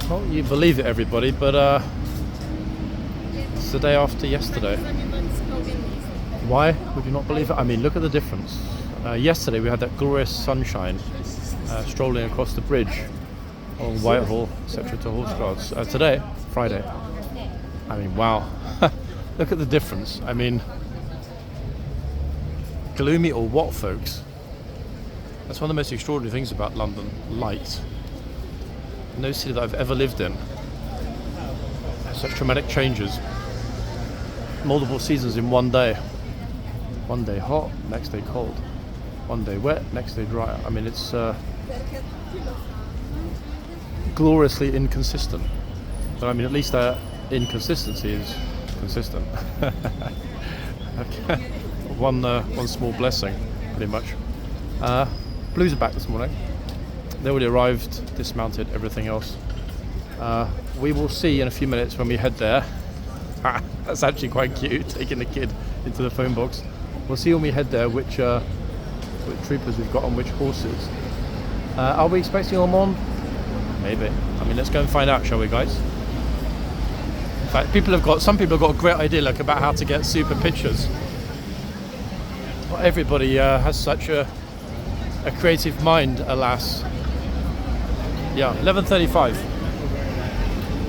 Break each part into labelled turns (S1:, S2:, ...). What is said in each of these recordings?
S1: Not you believe it, everybody, but it's the day after yesterday. Why would you not believe it? I mean, look at the difference. Yesterday we had that glorious sunshine strolling across the bridge along Whitehall, etc. to horseguards. Today, Friday, I mean, wow. Look at the difference. I mean, gloomy or what, folks? That's one of the most extraordinary things about London. Light. No city that I've ever lived in has such dramatic changes. Multiple seasons in one day. One day hot, next day cold. One day wet, next day dry. I mean, it's gloriously inconsistent. But I mean, at least that inconsistency is consistent. Okay. One small blessing, pretty much. Blues are back this morning. They already arrived, dismounted, everything else. We will see in a few minutes when we head there. That's actually quite cute, taking the kid into the phone box. We'll see when we head there which troopers we've got on which horses. Are we expecting them on? Maybe. I mean, let's go and find out, shall we, guys? In fact, some people have got a great idea, like, about how to get super pictures. Not everybody has such a creative mind, alas. Yeah, 11:35.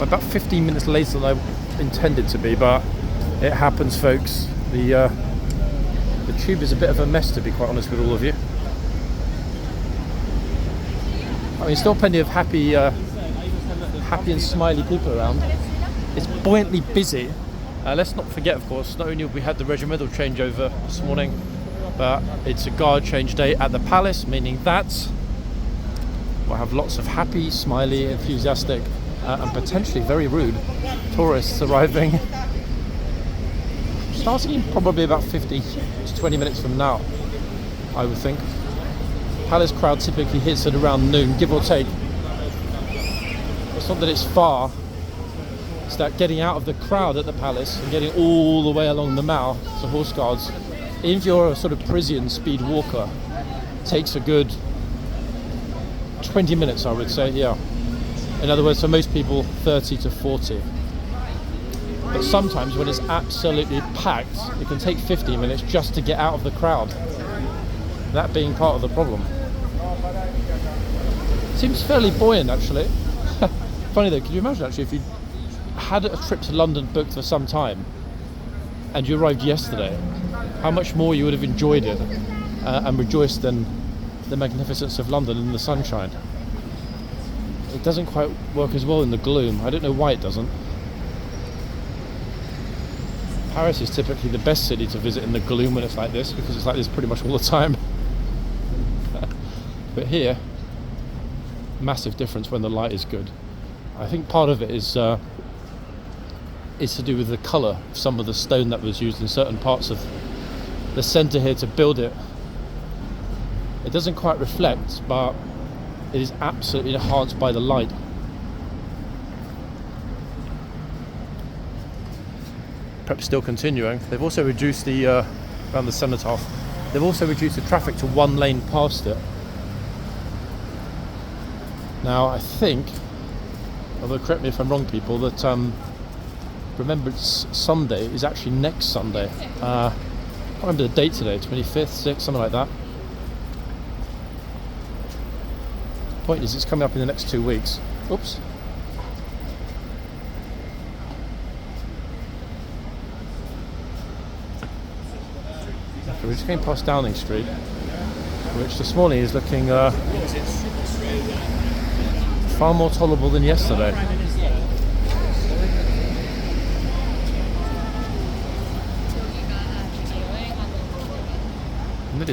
S1: About 15 minutes later than I intended to be, but it happens, folks. The tube is a bit of a mess, to be quite honest with all of you. I mean, still plenty of happy and smiley people around. It's buoyantly busy. Let's not forget, of course, not only have we had the regimental changeover this morning, but it's a guard change day at the palace, meaning that we'll have lots of happy, smiley, enthusiastic, and potentially very rude tourists arriving, starting in probably about 15 to 20 minutes from now, I would think. Palace crowd typically hits at around noon, give or take. It's not that it's far, it's that getting out of the crowd at the palace and getting all the way along the Mall to horseguards, if you're a sort of Parisian speed walker, takes a good 20 minutes, I would say, yeah. In other words, for most people, 30 to 40. But sometimes when it's absolutely packed, it can take 15 minutes just to get out of the crowd. That being part of the problem. Seems fairly buoyant, actually. Funny though, could you imagine actually if you had a trip to London booked for some time and you arrived yesterday, how much more you would have enjoyed it and rejoiced in the magnificence of London in the sunshine. It doesn't quite work as well in the gloom. I don't know why it doesn't. Paris is typically the best city to visit in the gloom when it's like this, because it's like this pretty much all the time. But here, massive difference when the light is good. I think part of it is to do with the colour of some of the stone that was used in certain parts of the centre here to build it. It doesn't quite reflect, but it is absolutely enhanced by the light. Prep still continuing. They've also reduced the around the cenotaph. They've also reduced the traffic to one lane past it. Now I think, although correct me if I'm wrong, people, that Remembrance Sunday is actually next Sunday. I can't remember the date today, 25th, 6th, something like that. The point is, it's coming up in the next 2 weeks. Oops. Okay, we're just going past Downing Street, which this morning is looking far more tolerable than yesterday.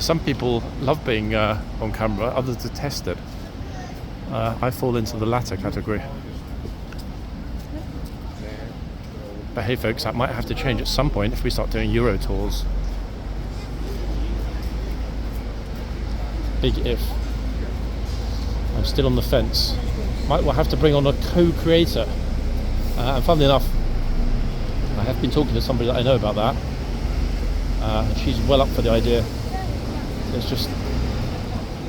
S1: Some people love being on camera, others detest it. I fall into the latter category. But hey folks, that might have to change at some point if we start doing Euro tours. Big if. I'm still on the fence. Might well have to bring on a co-creator. And funnily enough, I have been talking to somebody that I know about that. And she's well up for the idea. It's just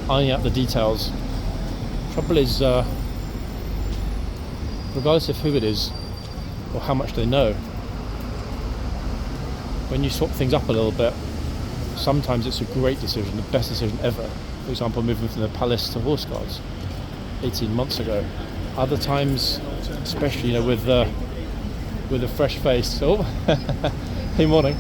S1: ironing out the details. Trouble is, regardless of who it is or how much they know, when you swap things up a little bit, sometimes it's a great decision, the best decision ever. For example, moving from the palace to horse guards 18 months ago. Other times, especially, you know, with a fresh face. Oh, hey, morning.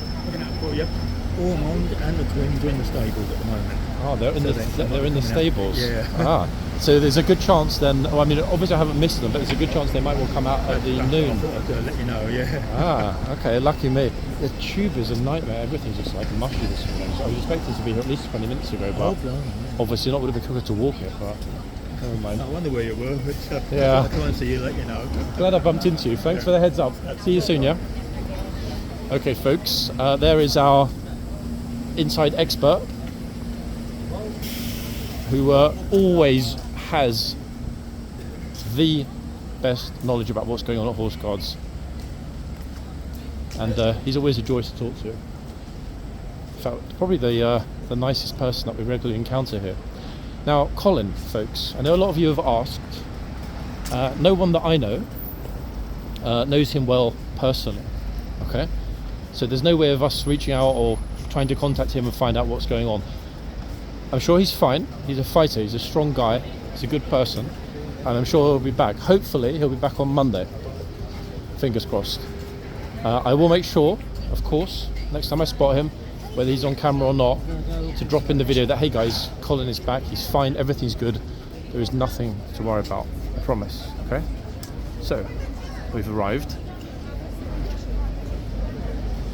S2: Ormond and the twins are in the stables at the moment.
S1: Oh, they're in the stables.
S2: Yeah.
S1: Ah, so there's a good chance then. Well, I mean, obviously I haven't missed them, but there's a good chance they might well come out at the noon.
S2: I thought I'd let you know. Yeah.
S1: Ah, okay, lucky me. The tube is a nightmare. Everything's just like mushy this morning. So I was expecting to be here at least 20 minutes ago, but obviously not would have been quicker to walk it. But never mind.
S2: I wonder where you were. But,
S1: yeah.
S2: I'll try and see you, let you know.
S1: Glad I bumped into you. Thanks for the heads up. See you soon, yeah. Okay, folks. There is our inside expert, who always has the best knowledge about what's going on at horse guards, and he's always a joy to talk to. In fact, probably the nicest person that we regularly encounter here. Now, Colin, folks, I know a lot of you have asked. No one that I know knows him well personally. Okay, so there's no way of us reaching out or trying to contact him and find out what's going on. I'm sure he's fine. He's a fighter. He's a strong guy. He's a good person, and I'm sure he'll be back. Hopefully, he'll be back on Monday. Fingers crossed. I will make sure, of course, next time I spot him, whether he's on camera or not, to drop in the video that, hey guys, Colin is back. He's fine. Everything's good. There is nothing to worry about. I promise. Okay. So, we've arrived.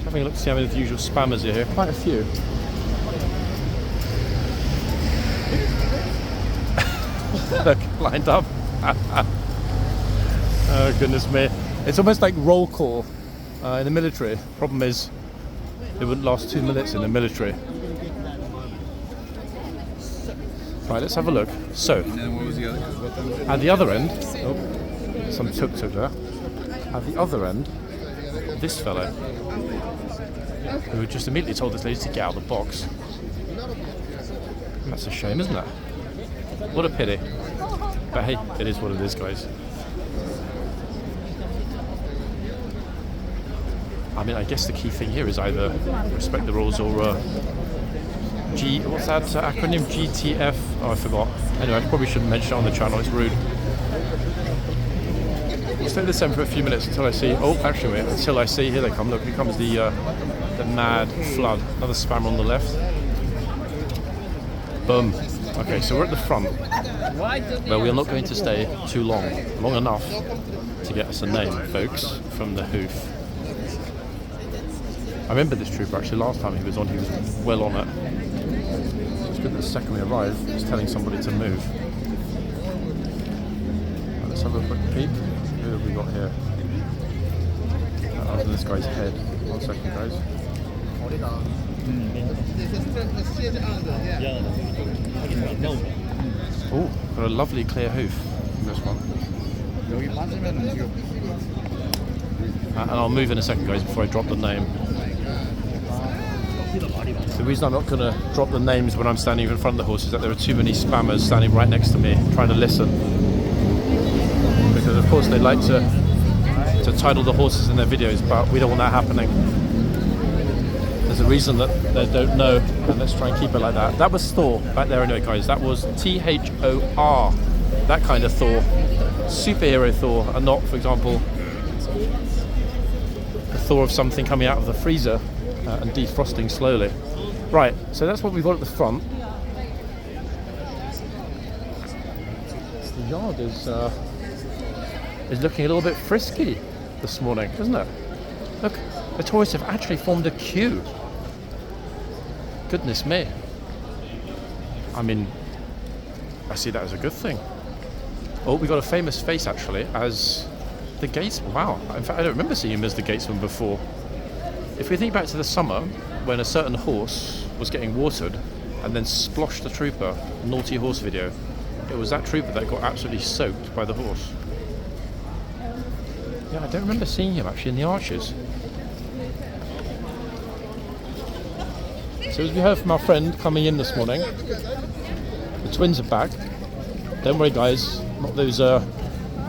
S1: Having a look to see how many of the usual spammers are here. Quite a few. Look, lined up. Oh goodness me. It's almost like roll call in the military. Problem is, it wouldn't last 2 minutes in the military. Right, let's have a look. So, at the other end, oh, some tuk-tuk there. At the other end, this fellow, who just immediately told this lady to get out of the box. That's a shame, isn't it? What a pity. But hey, it is what it is, guys. I mean, I guess the key thing here is either respect the rules or what's that acronym? GTF? Oh, I forgot. Anyway, I probably shouldn't mention it on the channel, it's rude. We'll stay this end for a few minutes until I see, oh, actually wait, until I see, here they come, look, here comes the mad flood. Another spammer on the left. Boom. Okay, so we're at the front, where we are not going to stay too long enough to get us a name, folks, from the hoof. I remember this trooper actually last time he was well on it. So it's good that the second we arrive, he's telling somebody to move. Right, let's have a quick peek. Who have we got here? Other than this guy's head. 1 second, guys. Oh, got a lovely clear hoof in this one. And I'll move in a second, guys, before I drop the name. The reason I'm not going to drop the names when I'm standing in front of the horse is that there are too many spammers standing right next to me trying to listen. Because of course they like to title the horses in their videos, but we don't want that happening. There's a reason that they don't know, and let's try and keep it like that. That was Thor back there anyway, guys. That was Thor. That kind of Thor. Superhero Thor, and not, for example, the Thor of something coming out of the freezer and defrosting slowly. Right, so that's what we've got at the front. The yard is looking a little bit frisky this morning, isn't it? Look, the tourists have actually formed a queue. Goodness me. I mean, I see that as a good thing. Oh, we got a famous face actually as the Gatesman. Wow, in fact I don't remember seeing him as the Gatesman before. If we think back to the summer when a certain horse was getting watered and then sploshed the trooper, naughty horse video, it was that trooper that got absolutely soaked by the horse. Yeah, I don't remember seeing him actually in the arches. So as we heard from our friend coming in this morning, the twins are back. Don't worry guys, not those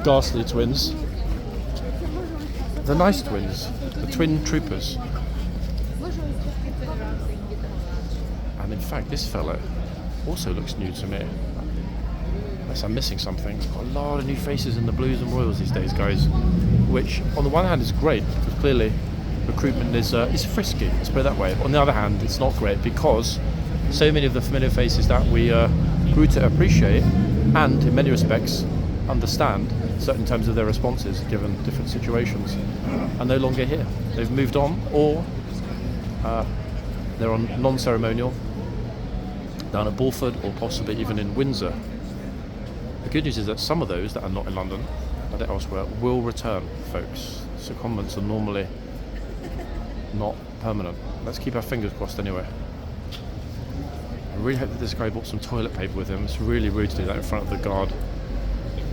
S1: ghastly twins. the nice twins, the twin troopers. And in fact, this fellow also looks new to me. Unless I'm missing something. Got a lot of new faces in the Blues and Royals these days, guys. Which, on the one hand, is great because clearly recruitment is frisky. Let's put it that way. On the other hand, it's not great because so many of the familiar faces that we grew to appreciate and, in many respects, understand certain terms of their responses given different situations are no longer here. They've moved on, or they're on non-ceremonial down at Bulford or possibly even in Windsor. The good news is that some of those that are not in London, but elsewhere, will return, folks. Secondments are normally not permanent. Let's keep our fingers crossed anyway. I really hope that this guy brought some toilet paper with him. It's really rude to do that in front of the guard.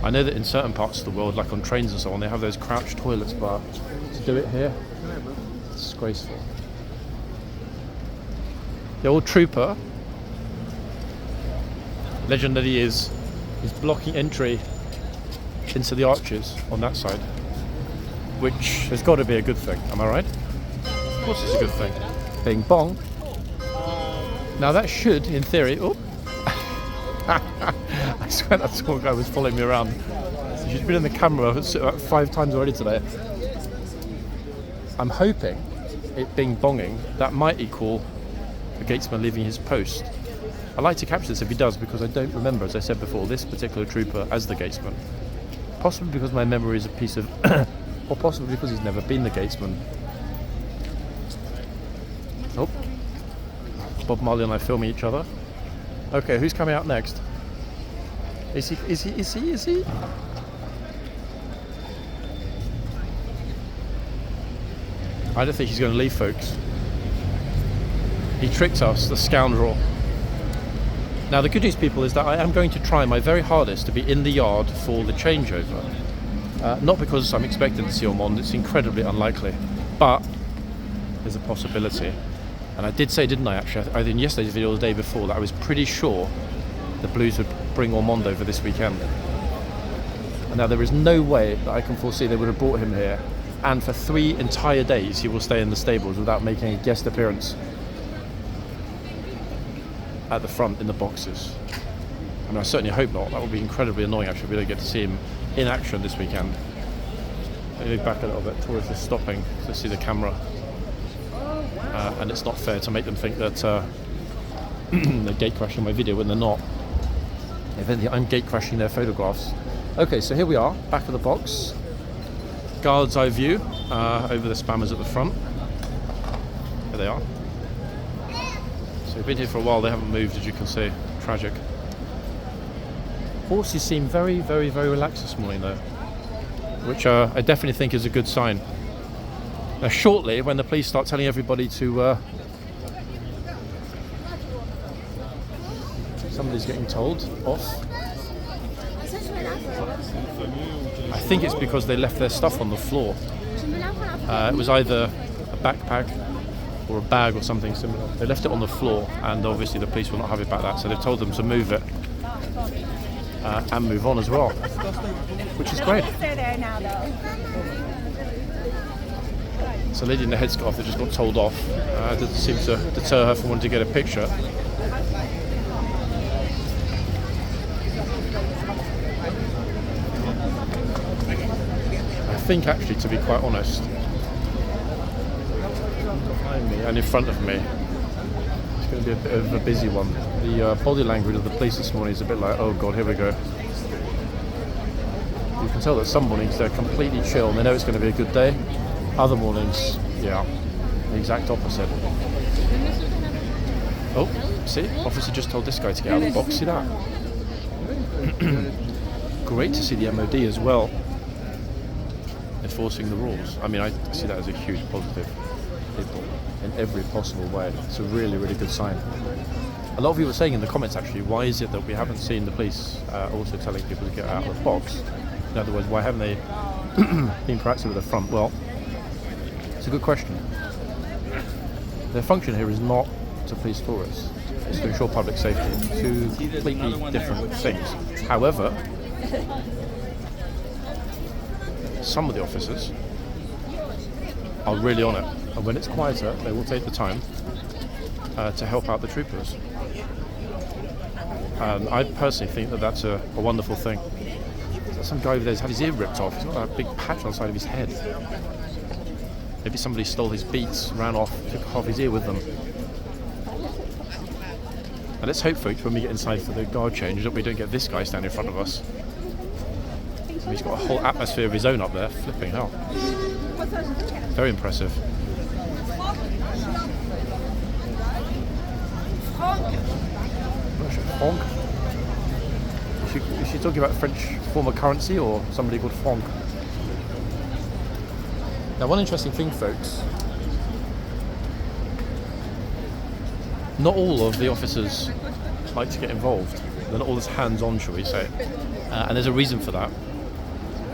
S1: I know that in certain parts of the world, like on trains and so on, they have those crouched toilets, but to do it here, it's disgraceful. The old trooper, legend that he is blocking entry into the arches on that side, which has got to be a good thing, am I right? Of course it's a good thing. Bing bong. Now that should, in theory, oh, I swear that small guy was following me around. She's been in the camera about 5 times already today. I'm hoping it bing bonging, that might equal the Gatesman leaving his post. I'd like to capture this if he does, because I don't remember, as I said before, this particular trooper as the Gatesman. Possibly because my memory is a piece of... or possibly because he's never been the Gatesman. Oh. Bob Marley and I filming each other. Okay, who's coming out next? Is he? I don't think he's going to leave, folks. He tricked us, the scoundrel. Now the good news, people, is that I am going to try my very hardest to be in the yard for the changeover. Not because I'm expecting to see Ormond, it's incredibly unlikely, but there's a possibility. And I did say, didn't I, actually, either in yesterday's video or the day before, that I was pretty sure the Blues would bring Ormond over this weekend. And now there is no way that I can foresee they would have brought him here, and for 3 entire days he will stay in the stables without making a guest appearance at the front in the boxes. I mean, I certainly hope not. That would be incredibly annoying, actually, if we don't get to see him in action this weekend. Let me move back a little bit towards the stopping to see the camera. And it's not fair to make them think that they're gate crashing my video when they're not. If anything, I'm gate crashing their photographs. Okay, so here we are, back of the box. Guard's eye view over the spammers at the front. There they are. So we've been here for a while, they haven't moved, as you can see. Tragic. Horses seem very, very, very relaxed this morning though, which I definitely think is a good sign. Now shortly, when the police start telling everybody to... somebody's getting told off. I think it's because they left their stuff on the floor. It was either a backpack or a bag or something similar. They left it on the floor, and obviously the police will not have it about that, so they've told them to move it and move on as well, which is great. It's a lady in the headscarf that just got told off. Doesn't seem to deter her from wanting to get a picture. I think actually, to be quite honest, behind me and in front of me, it's going to be a bit of a busy one. The body language of the police this morning is a bit like, oh god, here we go. You can tell that some mornings they're completely chill and they know it's going to be a good day. Other mornings, yeah, the exact opposite. Oh, see, officer just told this guy to get out of the box, see that? Great to see the MOD as well enforcing the rules. I mean, I see that as a huge positive in every possible way. It's a really, really good sign. A lot of you were saying in the comments, actually, why is it that we haven't seen the police also telling people to get out of the box? In other words, why haven't they been proactive at the front? Well, it's a good question. Their function here is not to police tourists. It's to ensure public safety. Two completely different things. However, some of the officers are really on it, and when it's quieter, they will take the time to help out the troopers. And I personally think that that's a wonderful thing. There's some guy over there's had his ear ripped off. He's got a big patch on the side of his head. Maybe somebody stole his beats, ran off, took half his ear with them. And let's hope, folks, when we get inside for the guard change, that we don't get this guy standing in front of us. He's got a whole atmosphere of his own up there. Flipping hell. Very impressive. Franc? Is she talking about French form of currency or somebody called franc? Now, one interesting thing, folks. Not all of the officers like to get involved. They're not all as hands-on, shall we say. And there's a reason for that.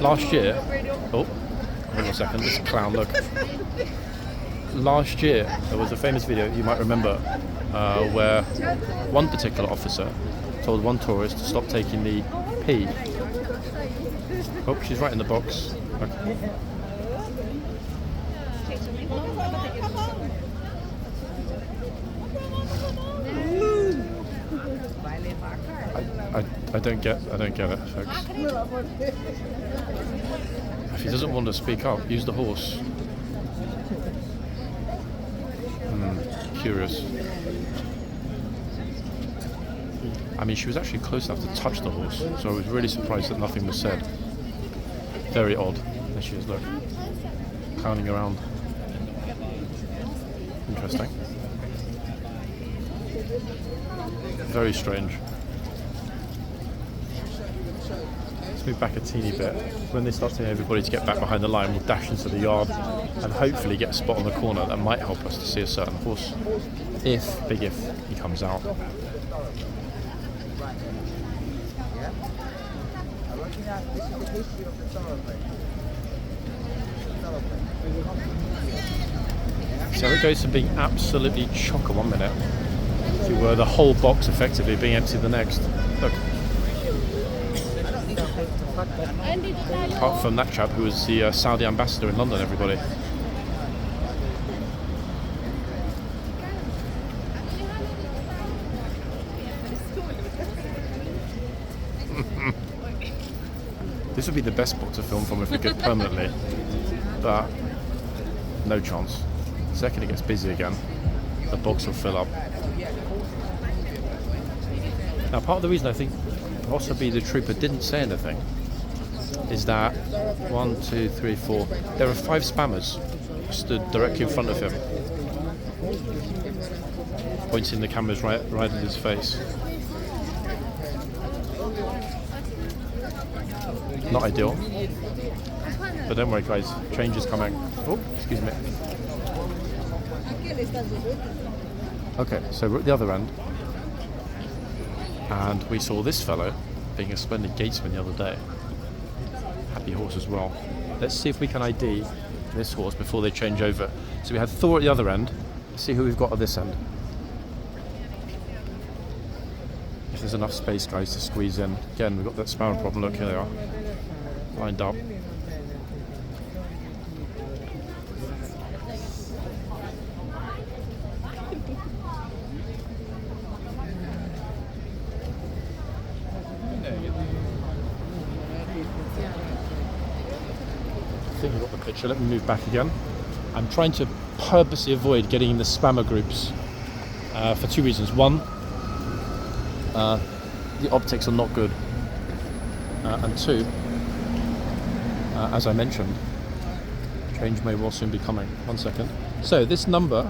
S1: Last year... Oh, hold on a second. This clown, look. Last year, there was a famous video, you might remember, where one particular officer told one tourist to stop taking the pee. Oh, she's right in the box. Okay. I don't get it, folks. If he doesn't want to speak up, use the horse. Curious. I mean, she was actually close enough to touch the horse, so I was really surprised that nothing was said. Very odd. There she is, look. Clowning around. Interesting. Very strange. Let's move back a teeny bit. When they start telling everybody to get back behind the line, we'll dash into the yard and hopefully get a spot on the corner that might help us to see a certain horse. Big if, he comes out. So it goes from being absolutely chocker one minute to the whole box effectively being empty the next. Look. Apart from that chap who was the Saudi ambassador in London, everybody. This would be the best spot to film from if we could permanently, but no chance. The second it gets busy again, the box will fill up. Now, part of the reason I think possibly the trooper didn't say anything is that 1, 2, 3, 4. There are 5 spammers stood directly in front of him, pointing the cameras right at his face. Not ideal, but don't worry, guys. Change is coming. Oh, excuse me. Okay, so we're at the other end, and we saw this fellow being a splendid Gatesman the other day. Happy horse as well. Let's see if we can ID this horse before they change over. So we had Thor at the other end. Let's see who we've got at this end. If there's enough space, guys, to squeeze in. Again, we've got that sparrow problem. Look, here they are, lined up. I think we've got the picture. Let me move back again. I'm trying to purposely avoid getting in the spammer groups for 2 reasons. One, the optics are not good, and 2, as I mentioned, change may well soon be coming. 1 second. So this number,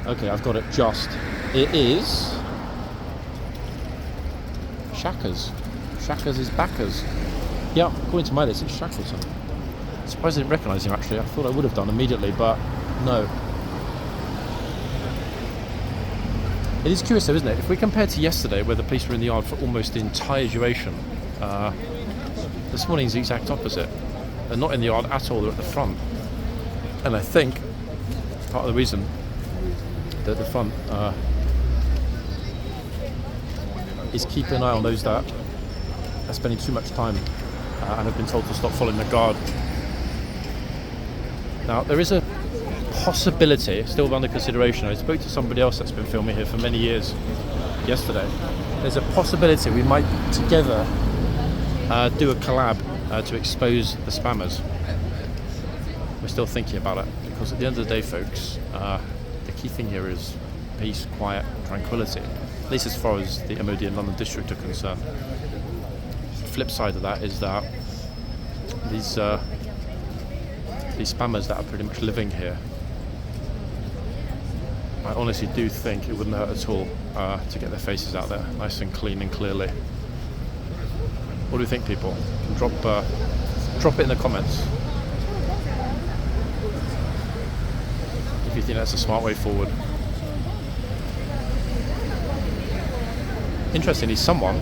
S1: okay, I've got it just. It is Shackers. Shackers is backers. Yeah, according to my list, it's Shackleton. I'm surprised I didn't recognise him actually. I thought I would have done immediately, but no. It is curious though, isn't it? If we compare to yesterday, where the police were in the yard for almost the entire duration, this morning's the exact opposite. They're not in the yard at all, they're at the front. And I think part of the reason that the front is keeping an eye on those that are spending too much time and have been told to stop following the guard. Now, there is a possibility, still under consideration. I spoke to somebody else that's been filming here for many years yesterday. There's a possibility we might together do a collab to expose the spammers. We're still thinking about it, because at the end of the day, folks, the key thing here is peace, quiet, tranquility, at least as far as the MOD and London District are concerned. The flip side of that is that these spammers that are pretty much living here, I honestly do think it wouldn't hurt at all to get their faces out there nice and clean and clearly. What do you think, people? Drop it in the comments if you think that's a smart way forward. Interestingly, someone,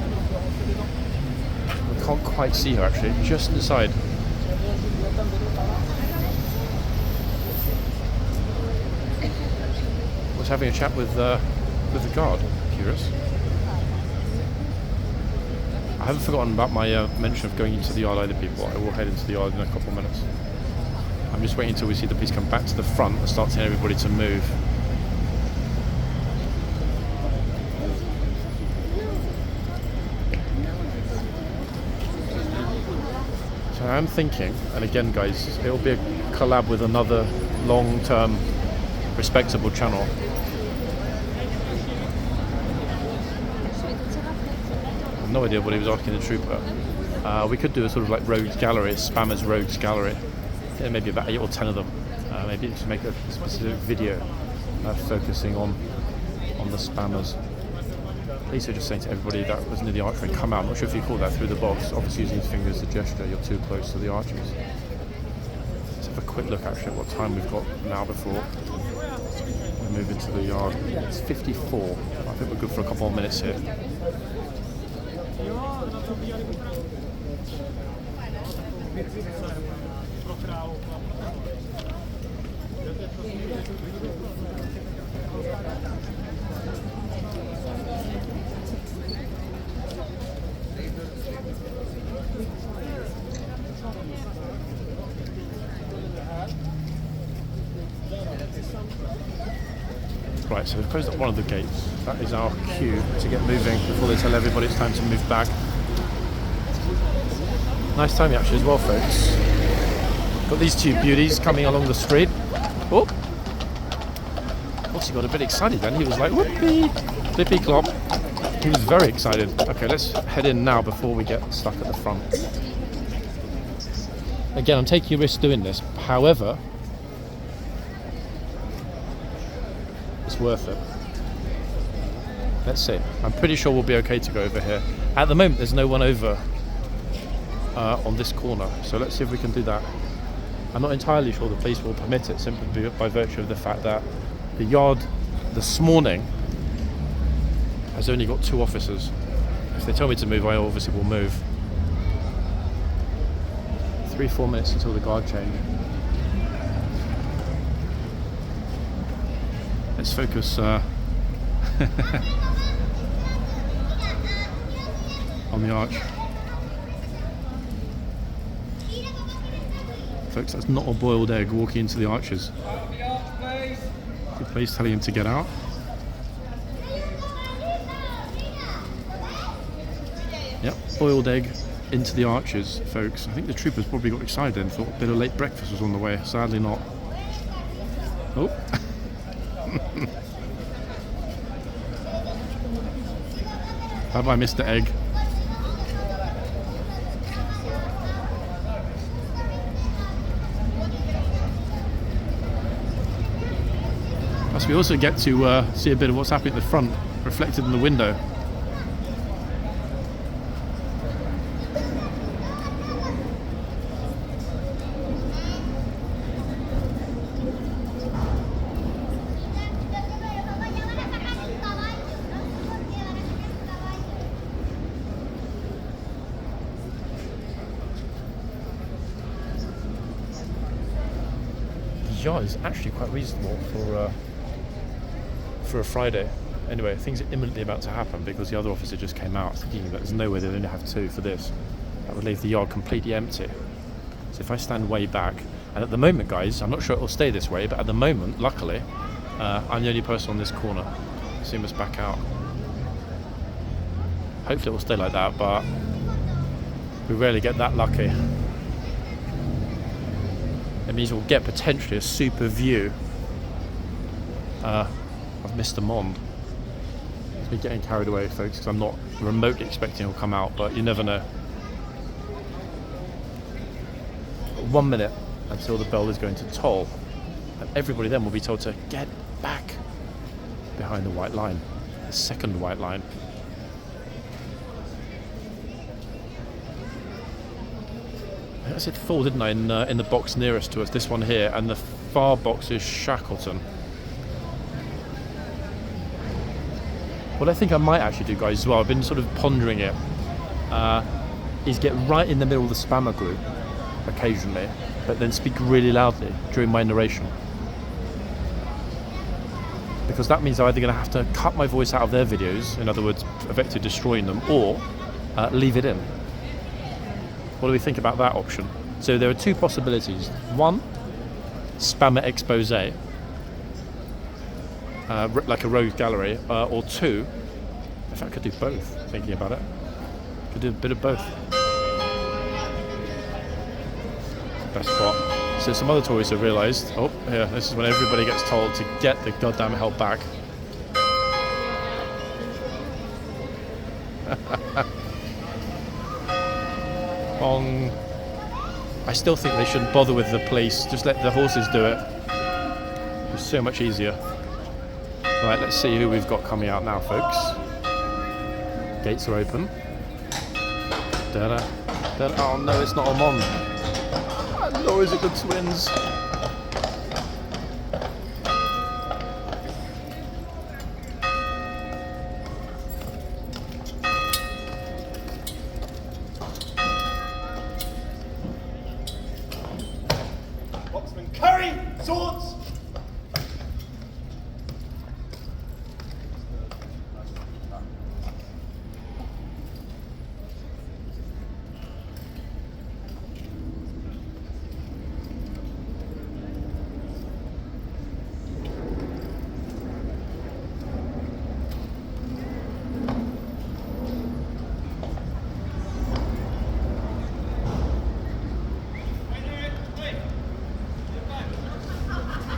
S1: I can't quite see her actually, just inside. Was having a chat with the guard. Curious. I haven't forgotten about my mention of going into the yard either, people. I will head into the yard in a couple of minutes. I'm just waiting until we see the police come back to the front and start telling everybody to move. So I'm thinking, and again guys, it'll be a collab with another long-term respectable channel. I've no idea what he was asking the trooper. We could do a sort of like rogues gallery, spammers rogues gallery. Yeah, maybe about 8 or 10 of them. Maybe to make a specific video focusing on the spammers. Police are just saying to everybody that was near the archery, come out. I'm not sure if you call that through the box. Obviously using his fingers as a gesture, you're too close to the archers. Let's have a quick look actually at what time we've got now before we move into the yard. It's 54. I think we're good for a couple more minutes here. Right, so we've closed up one of the gates. That is our cue to get moving before they tell everybody it's time to move back. Nice timing actually as well, folks. Got these two beauties coming along the street. Oh! Also got a bit excited then. He was like, whoopee! Flippy clop. He was very excited. Okay, let's head in now before we get stuck at the front. Again, I'm taking a risk doing this. However, it's worth it. Let's see. I'm pretty sure we'll be okay to go over here. At the moment, there's no one over on this corner, so let's see if we can do that. I'm not entirely sure the police will permit it, simply by virtue of the fact that the yard this morning has only got 2 officers. If they tell me to move, I obviously will move. 3-4 minutes until the guard change. Let's focus on the arch. Folks, that's not a boiled egg walking into the arches. The police telling him to get out. Yep, boiled egg into the arches, folks. I think the troopers probably got excited and thought a bit of late breakfast was on the way. Sadly not. Oh. Bye-bye, Mr. Egg. Plus we also get to see a bit of what's happening at the front, reflected in the window. The yard is actually quite reasonable for a Friday. Anyway, things are imminently about to happen because the other officer just came out, thinking that there's no way they'd only have 2 for this. That would leave the yard completely empty. So if I stand way back, And at the moment, guys, I'm not sure it will stay this way, but at the moment, luckily, I'm the only person on this corner. Seeing us back out. Hopefully it will stay like that, but we rarely get that lucky. It means we'll get potentially a super view of Mr. Mond. It's me getting carried away, folks, because I'm not remotely expecting he'll come out, but you never know. 1 minute until the bell is going to toll, and everybody then will be told to get back behind the white line, the second white line. I said full, didn't I, in the box nearest to us, this one here, and the far box is Shackleton. What I think I might actually do, guys, as well, I've been sort of pondering it, is get right in the middle of the spammer group occasionally, but then speak really loudly during my narration. Because that means I'm either going to have to cut my voice out of their videos, in other words, effectively destroying them, or leave it in. What do we think about that option? So there are two possibilities. One, spammer expose, like a rogue gallery, or two, in fact I could do both, thinking about it. Could do a bit of both. Best spot. So some other Tories have realised, oh yeah, this is when everybody gets told to get the goddamn hell back. I still think they shouldn't bother with the police, just let the horses do it. It's so much easier. Right, let's see who we've got coming out now, folks. Gates are open. Da-da, da-da. Oh no, it's not Amon. Nor is it the twins.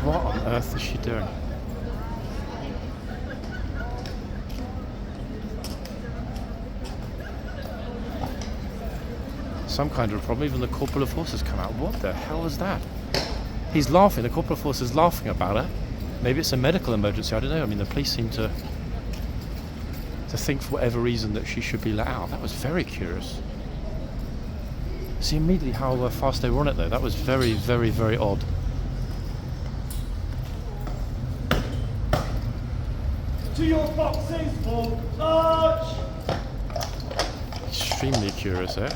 S1: What on earth is she doing? Some kind of problem. Even the corporal of horses come out. What the hell is that? He's laughing. The corporal of horses is laughing about her. Maybe it's a medical emergency. I don't know. I mean, the police seem to think for whatever reason that she should be let out. That was very curious. See immediately how fast they were on it, though. That was very, very, very odd.
S3: To your boxes for march!
S1: Extremely curious, eh?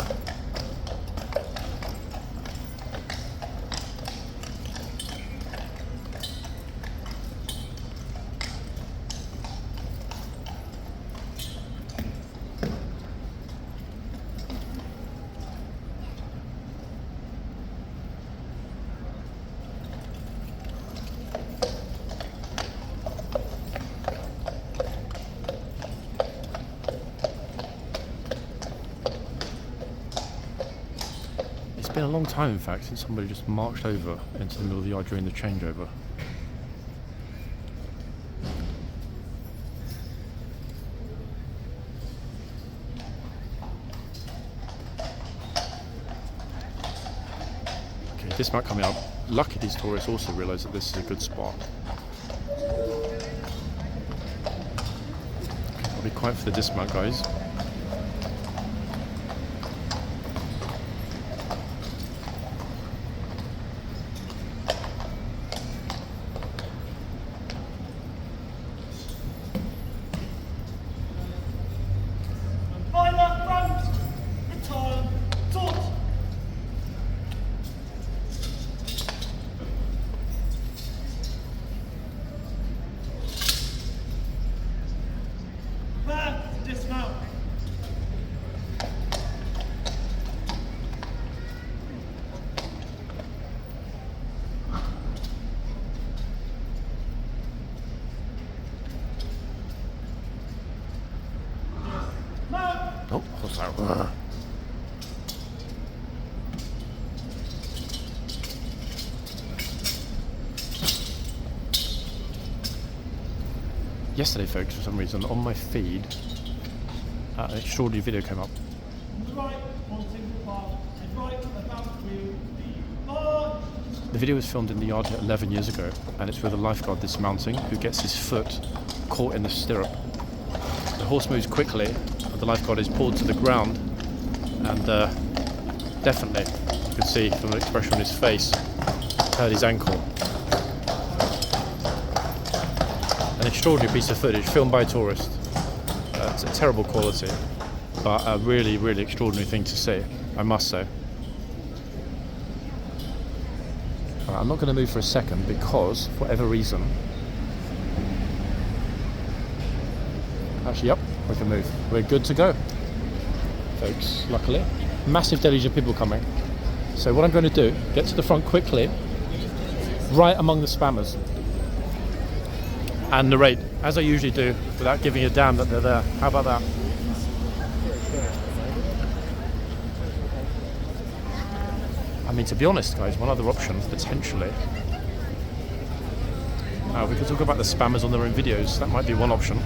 S1: It's been a long time, in fact, since somebody just marched over into the middle of the yard during the changeover. Okay, dismount coming up. Lucky these tourists also realise that this is a good spot. Okay, I'll be quiet for the dismount, guys.
S3: Dismount.
S1: Yesterday, folks, for some reason, on my feed, an extraordinary video came up.
S3: Right on single path and right about you. March!
S1: The video was filmed in the yard 11 years ago, and it's with a lifeguard dismounting who gets his foot caught in the stirrup. The horse moves quickly, and the lifeguard is pulled to the ground, and definitely, you can see from the expression on his face, hurt his ankle. An extraordinary piece of footage filmed by a tourist. It's a terrible quality, but a really, really extraordinary thing to see, I must say. Right, I'm not going to move for a second because, for whatever reason... Actually, yep, we can move. We're good to go, folks, luckily. Massive deluge of people coming. So what I'm going to do, get to the front quickly, right among the spammers, and narrate, as I usually do, without giving a damn that they're there. How about that? I mean, to be honest, guys, one other option, potentially. We could talk about the spammers on their own videos. That might be one option.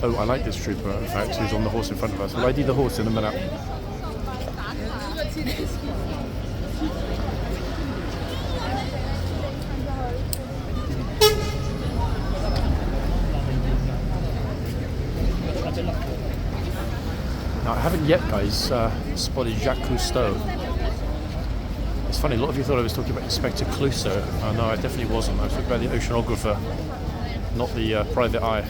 S1: Oh, I like this trooper, in fact, who's on the horse in front of us. We'll ID the horse in a minute. Now, I haven't yet, guys, spotted Jacques Cousteau. It's funny, a lot of you thought I was talking about Inspector Clouseau. No, I definitely wasn't. I was talking about the oceanographer, not the private eye.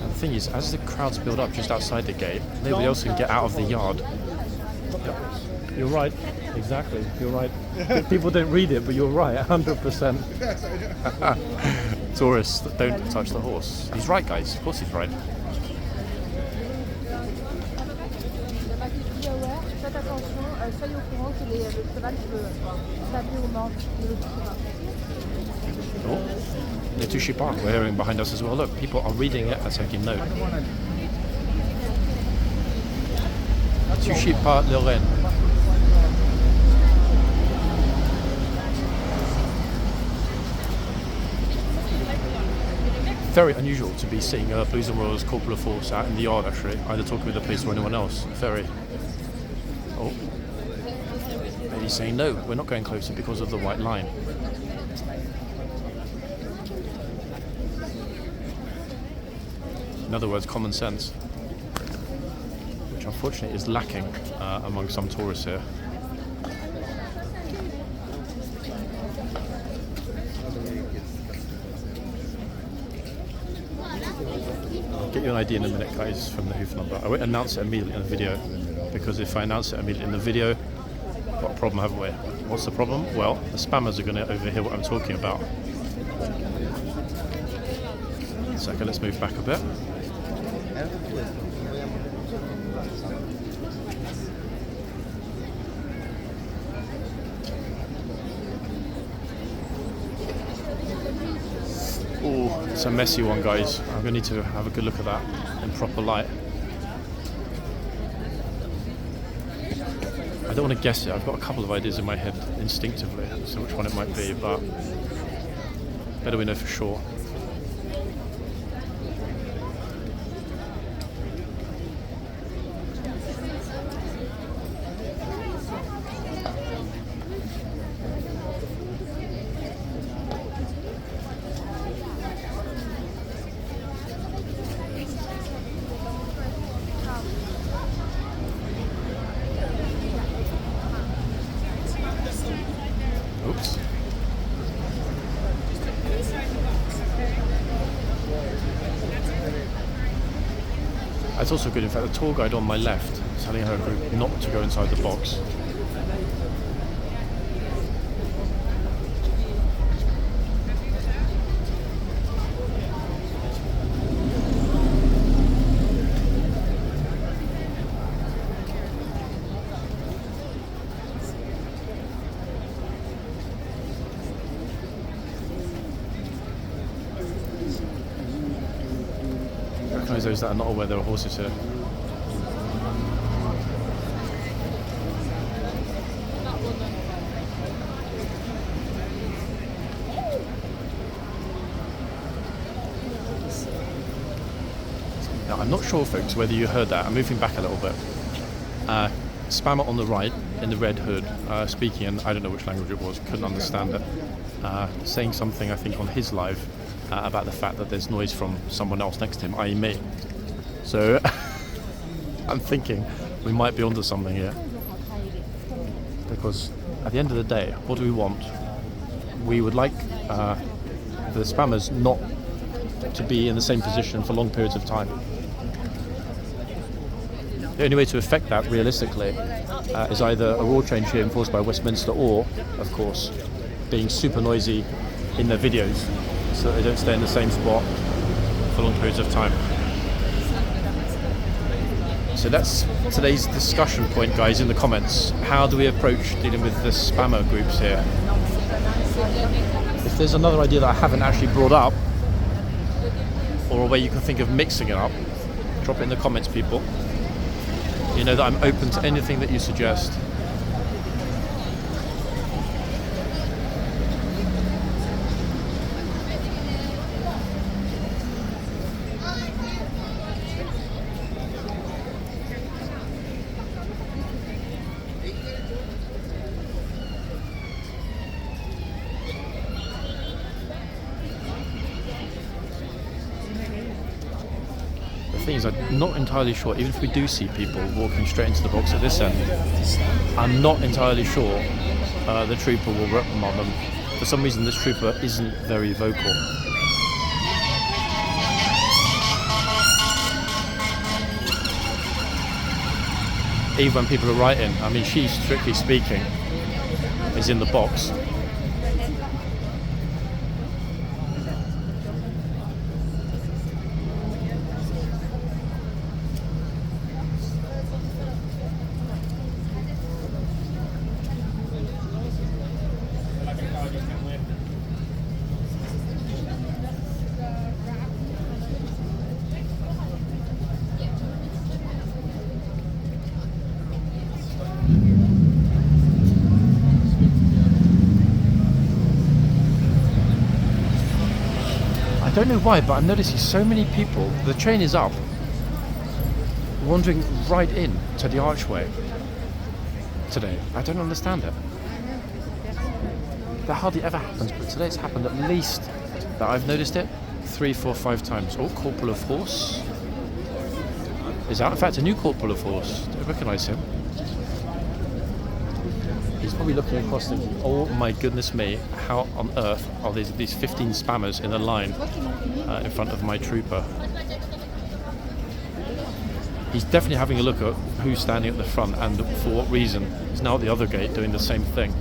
S1: And the thing is, as the crowds build up just outside the gate, nobody else can get out of the yard. Yep. You're right, exactly, you're right. People don't read it, but you're right, 100%. Tourists that don't touch the horse. He's right, guys, of course he's right. Oh, ne touchez pas, we're hearing behind us as well. Look, people are reading it and taking note. Ne touchez pas le renne. Very unusual to be seeing Blues and Royals Corporal of Force out in the yard, actually, either talking with the police or anyone else. Very. Oh. Maybe saying no, we're not going closer because of the white line. In other words, common sense, which unfortunately is lacking among some tourists here. I'll get you an idea in a minute, guys, from the hoof number. I won't announce it immediately in the video, because if I announce it immediately in the video, we've got a problem, haven't we? What's the problem? Well, the spammers are going to overhear what I'm talking about. One second, let's move back a bit. Oh, it's a messy one, guys. I'm going to need to have a good look at that in proper light. I don't want to guess it. I've got a couple of ideas in my head instinctively as to which one it might be, but better we know for sure. Oops. It's also good, in fact, the tour guide on my left is telling her group not to go inside the box. recognise those that are not aware there are horses here. Now, I'm not sure, folks, whether you heard that. I'm moving back a little bit. Spammer on the right in the red hood, speaking in I don't know which language it was, couldn't understand it, saying something I think on his live about the fact that there's noise from someone else next to him, i.e. me. So I'm thinking we might be onto something here, because at the end of the day, what do we want? We would like the spammers not to be in the same position for long periods of time. The only way to affect that, realistically, is either a rule change here enforced by Westminster or, of course, being super noisy in their videos so that they don't stay in the same spot for long periods of time. So that's today's discussion point, guys, in the comments. How do we approach dealing with the spammer groups here? If there's another idea that I haven't actually brought up, or a way you can think of mixing it up, drop it in the comments, people. You know that I'm open to anything that you suggest. The thing is, I'm not entirely sure, even if we do see people walking straight into the box at this end, I'm not entirely sure the trooper will reprimand them. For some reason this trooper isn't very vocal. Even when people are writing, I mean, she, strictly speaking, is in the box. I don't know why, but I'm noticing so many people, the train is up, wandering right in to the archway today. I don't understand it. That hardly ever happens, but today it's happened at least, that I've noticed it, 3, 4, 5 times. Oh, Corporal of Horse is out. In fact, a new Corporal of Horse. Don't recognise him. He's probably looking across thinking, oh my goodness me, how on earth are these 15 spammers in a line in front of my trooper? He's definitely having a look at who's standing at the front and for what reason. He's now at the other gate doing the same thing.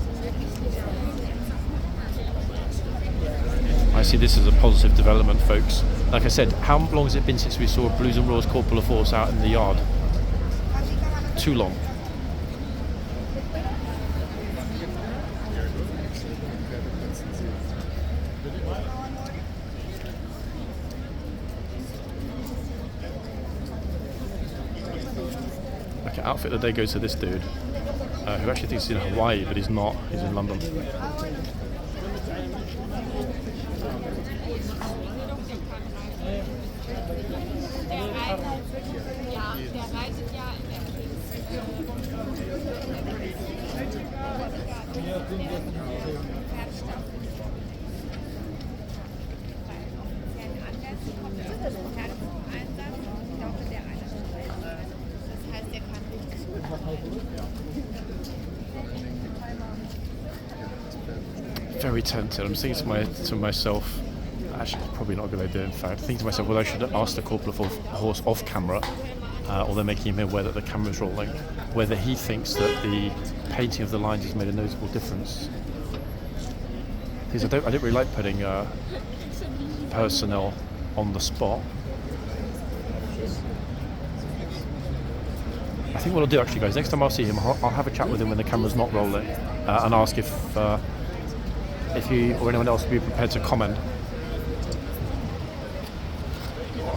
S1: I see this as a positive development, folks. Like I said, how long has it been since we saw a Blues and Royals Corporal of Horse out in the yard? Too long. Okay, outfit of the day goes to this dude, who actually thinks he's in Hawaii, but he's not. He's in London. Very tempted. I'm thinking to myself, actually it's probably not a good idea, in fact. Thinking to myself, well, I should ask the Corporal of Horse off camera, or they're making him aware that the camera's rolling, whether he thinks that the painting of the lines has made a noticeable difference. Because I don't really like putting personnel on the spot. I think what I'll do, actually, guys, next time I'll see him, I'll have a chat with him when the camera's not rolling, and ask if he or anyone else would be prepared to comment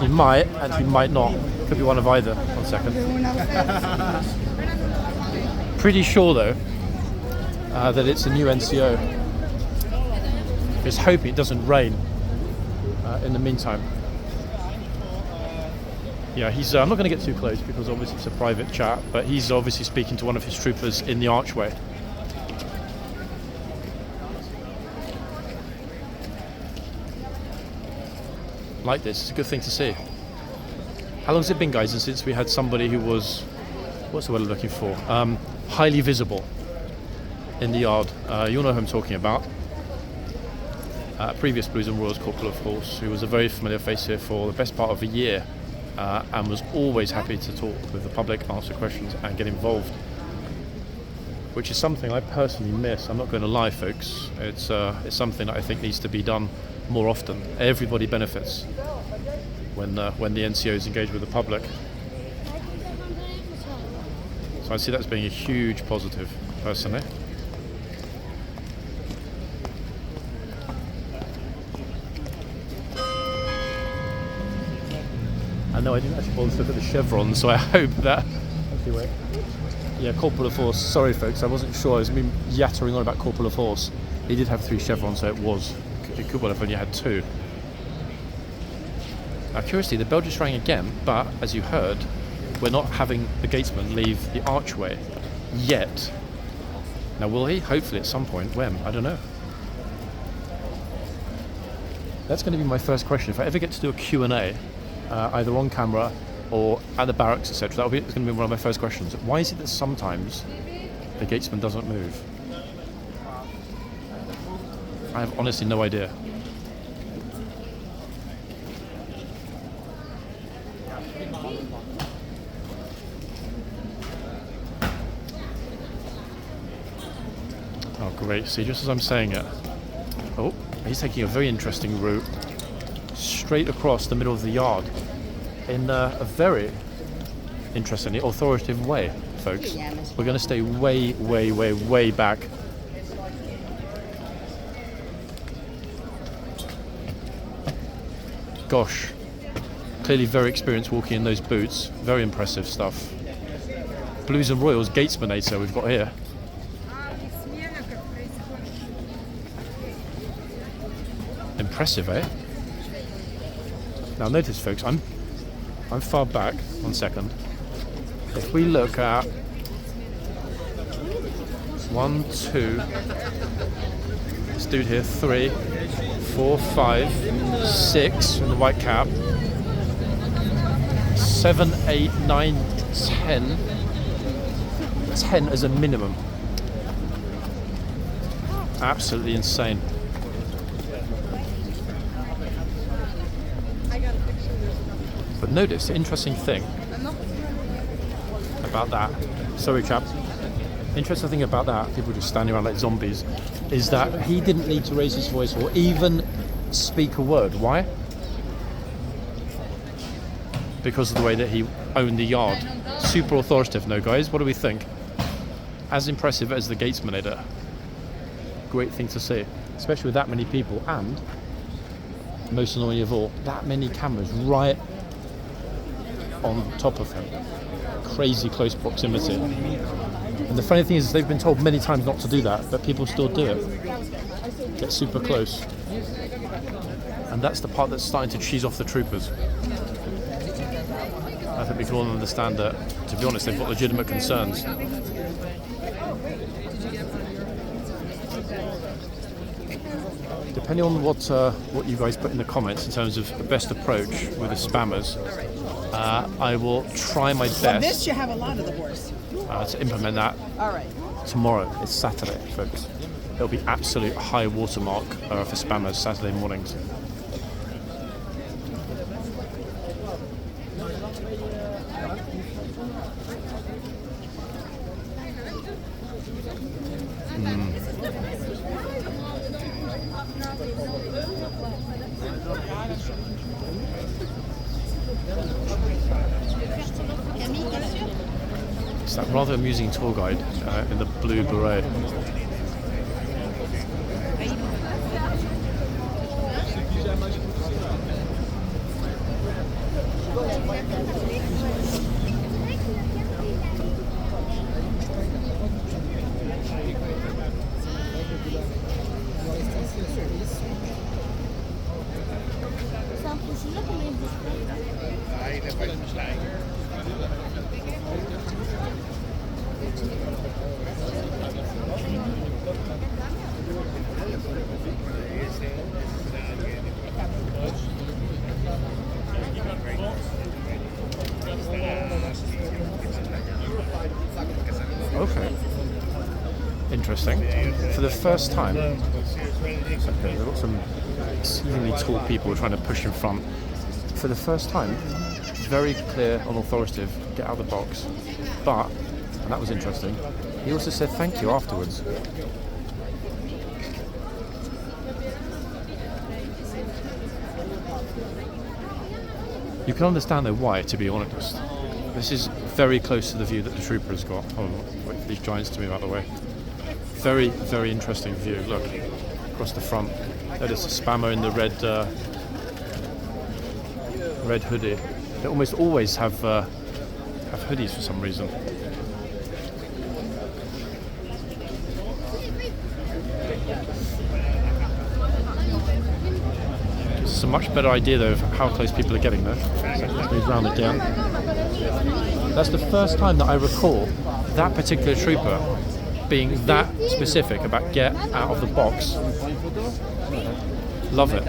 S1: He might, and he might not. Could be one of either. 1 second. Pretty sure though that it's a new NCO. Just hoping it doesn't rain in the meantime. Yeah, he's. I'm not going to get too close because obviously it's a private chat, but he's obviously speaking to one of his troopers in the archway. Like this, it's a good thing to see. How long has it been, guys, since we had somebody who was, what's the word I'm looking for? Highly visible in the yard. You'll know who I'm talking about. Previous Blues and Royals Corporal of Horse, who was a very familiar face here for the best part of a year, and was always happy to talk with the public, answer questions, and get involved. Which is something I personally miss. I'm not going to lie, folks. It's something that I think needs to be done more often. Everybody benefits when the NCOs engage with the public. So I see that as being a huge positive, personally. I know I didn't actually bother to look at the chevron, so I hope that... Okay, wait. Yeah, Corporal of Horse. Sorry, folks, I wasn't sure. I was been yattering on about Corporal of Horse. He did have 3 chevrons, so it could well have only had 2. Now, curiously, the bell just rang again, but as you heard, we're not having the Gatesman leave the archway yet. Now, will he? Hopefully, at some point. When? I don't know. That's going to be my first question. If I ever get to do a Q&A, either on camera or at the barracks, etc., it's going to be one of my first questions. Why is it that sometimes the Gatesman doesn't move? I have honestly no idea. Oh great, see, just as I'm saying it, oh, he's taking a very interesting route straight across the middle of the yard in a very interestingly authoritative way, folks. We're going to stay way, way, way, way back. Gosh, clearly very experienced walking in those boots. Very impressive stuff. Blues and Royals Gatesmanator we've got here. Impressive, eh? Now notice, folks, I'm far back. 1 second. If we look at 1, 2, this dude here, 3, 4, 5, 6 in the white cap, 7, 8, 9, 10. 10 as a minimum. Absolutely insane. But notice the interesting thing about that. Sorry, chap. Interesting thing about that, people just standing around like zombies, is that he didn't need to raise his voice or even speak a word. Why? Because of the way that he owned the yard. Super authoritative, no, guys? What do we think? As impressive as the Gatesmanator. Great thing to see, especially with that many people, and most annoying of all, that many cameras right on top of him. Crazy close proximity. And the funny thing is, they've been told many times not to do that, but people still do it. Get super close. And that's the part that's starting to cheese off the troopers. I think we can all understand that, to be honest, they've got legitimate concerns. Depending on what you guys put in the comments in terms of the best approach with the spammers, I will try my best.
S4: On this, you have a lot of the horse.
S1: To implement that.
S4: All right.
S1: Tomorrow. It's Saturday, folks. It'll be absolute high watermark for spammers Saturday mornings. It's that rather amusing tour guide in the blue beret.
S4: C'est un procédure qu'on a
S1: Okay. Interesting. For the first time, okay, there got some exceedingly tall people trying to push in front. For the first time, very clear on authoritative, get out of the box. But, and that was interesting, he also said thank you afterwards. You can understand though why, to be honest. This is very close to the view that the trooper has got. Oh, wait for these giants to move out of the way. Very, very interesting view. Look, across the front. That is a spammer in the red hoodie. They almost always have hoodies for some reason. It's a much better idea though of how close people are getting there. So let's move around again. That's the first time that I recall that particular trooper being that specific about get out of the box. Love it.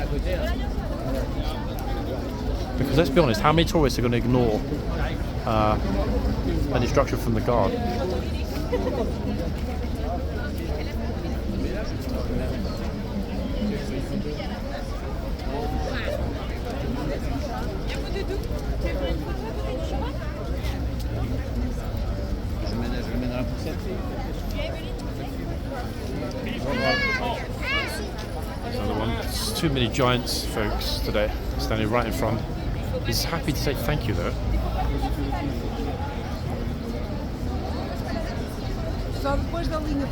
S1: Because let's be honest, how many tourists are going to ignore an instruction from the guard? Another one. It's too many giants folks today standing right in front. He's happy to say thank you though.
S5: Só depois da linha.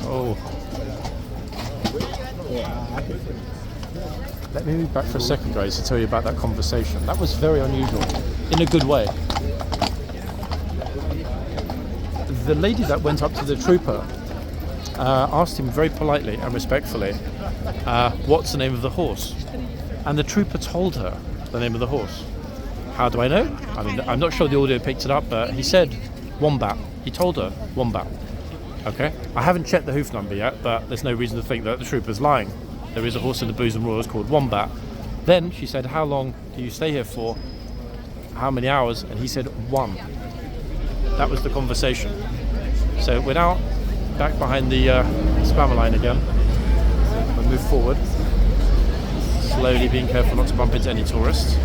S1: Oh. Let me move back for a second, guys, to tell you about that conversation. That was very unusual, in a good way. The lady that went up to the trooper asked him very politely and respectfully, what's the name of the horse? And the trooper told her the name of the horse. How do I know? I mean, I'm not sure the audio picked it up, but he said Wombat. He told her Wombat. Okay? I haven't checked the hoof number yet, but there's no reason to think that the trooper's lying. There is a horse in the Blues and Royals called Wombat. Then she said, how long do you stay here for? How many hours? And he said 1. That was the conversation. So we're now back behind the spammer line again. We'll move forward. Slowly, being careful not to bump into any tourists.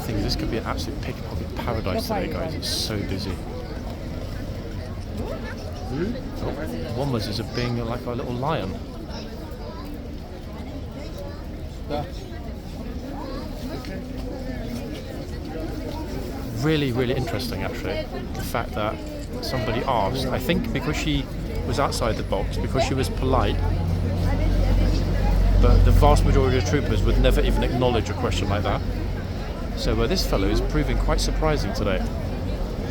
S1: This could be an absolute pickpocket paradise today, guys. It's so busy. Oh, one was as if being like a little lion. Really, really interesting, actually. The fact that somebody asked, I think because she was outside the box, because she was polite, but the vast majority of troopers would never even acknowledge a question like that. So this fellow is proving quite surprising today.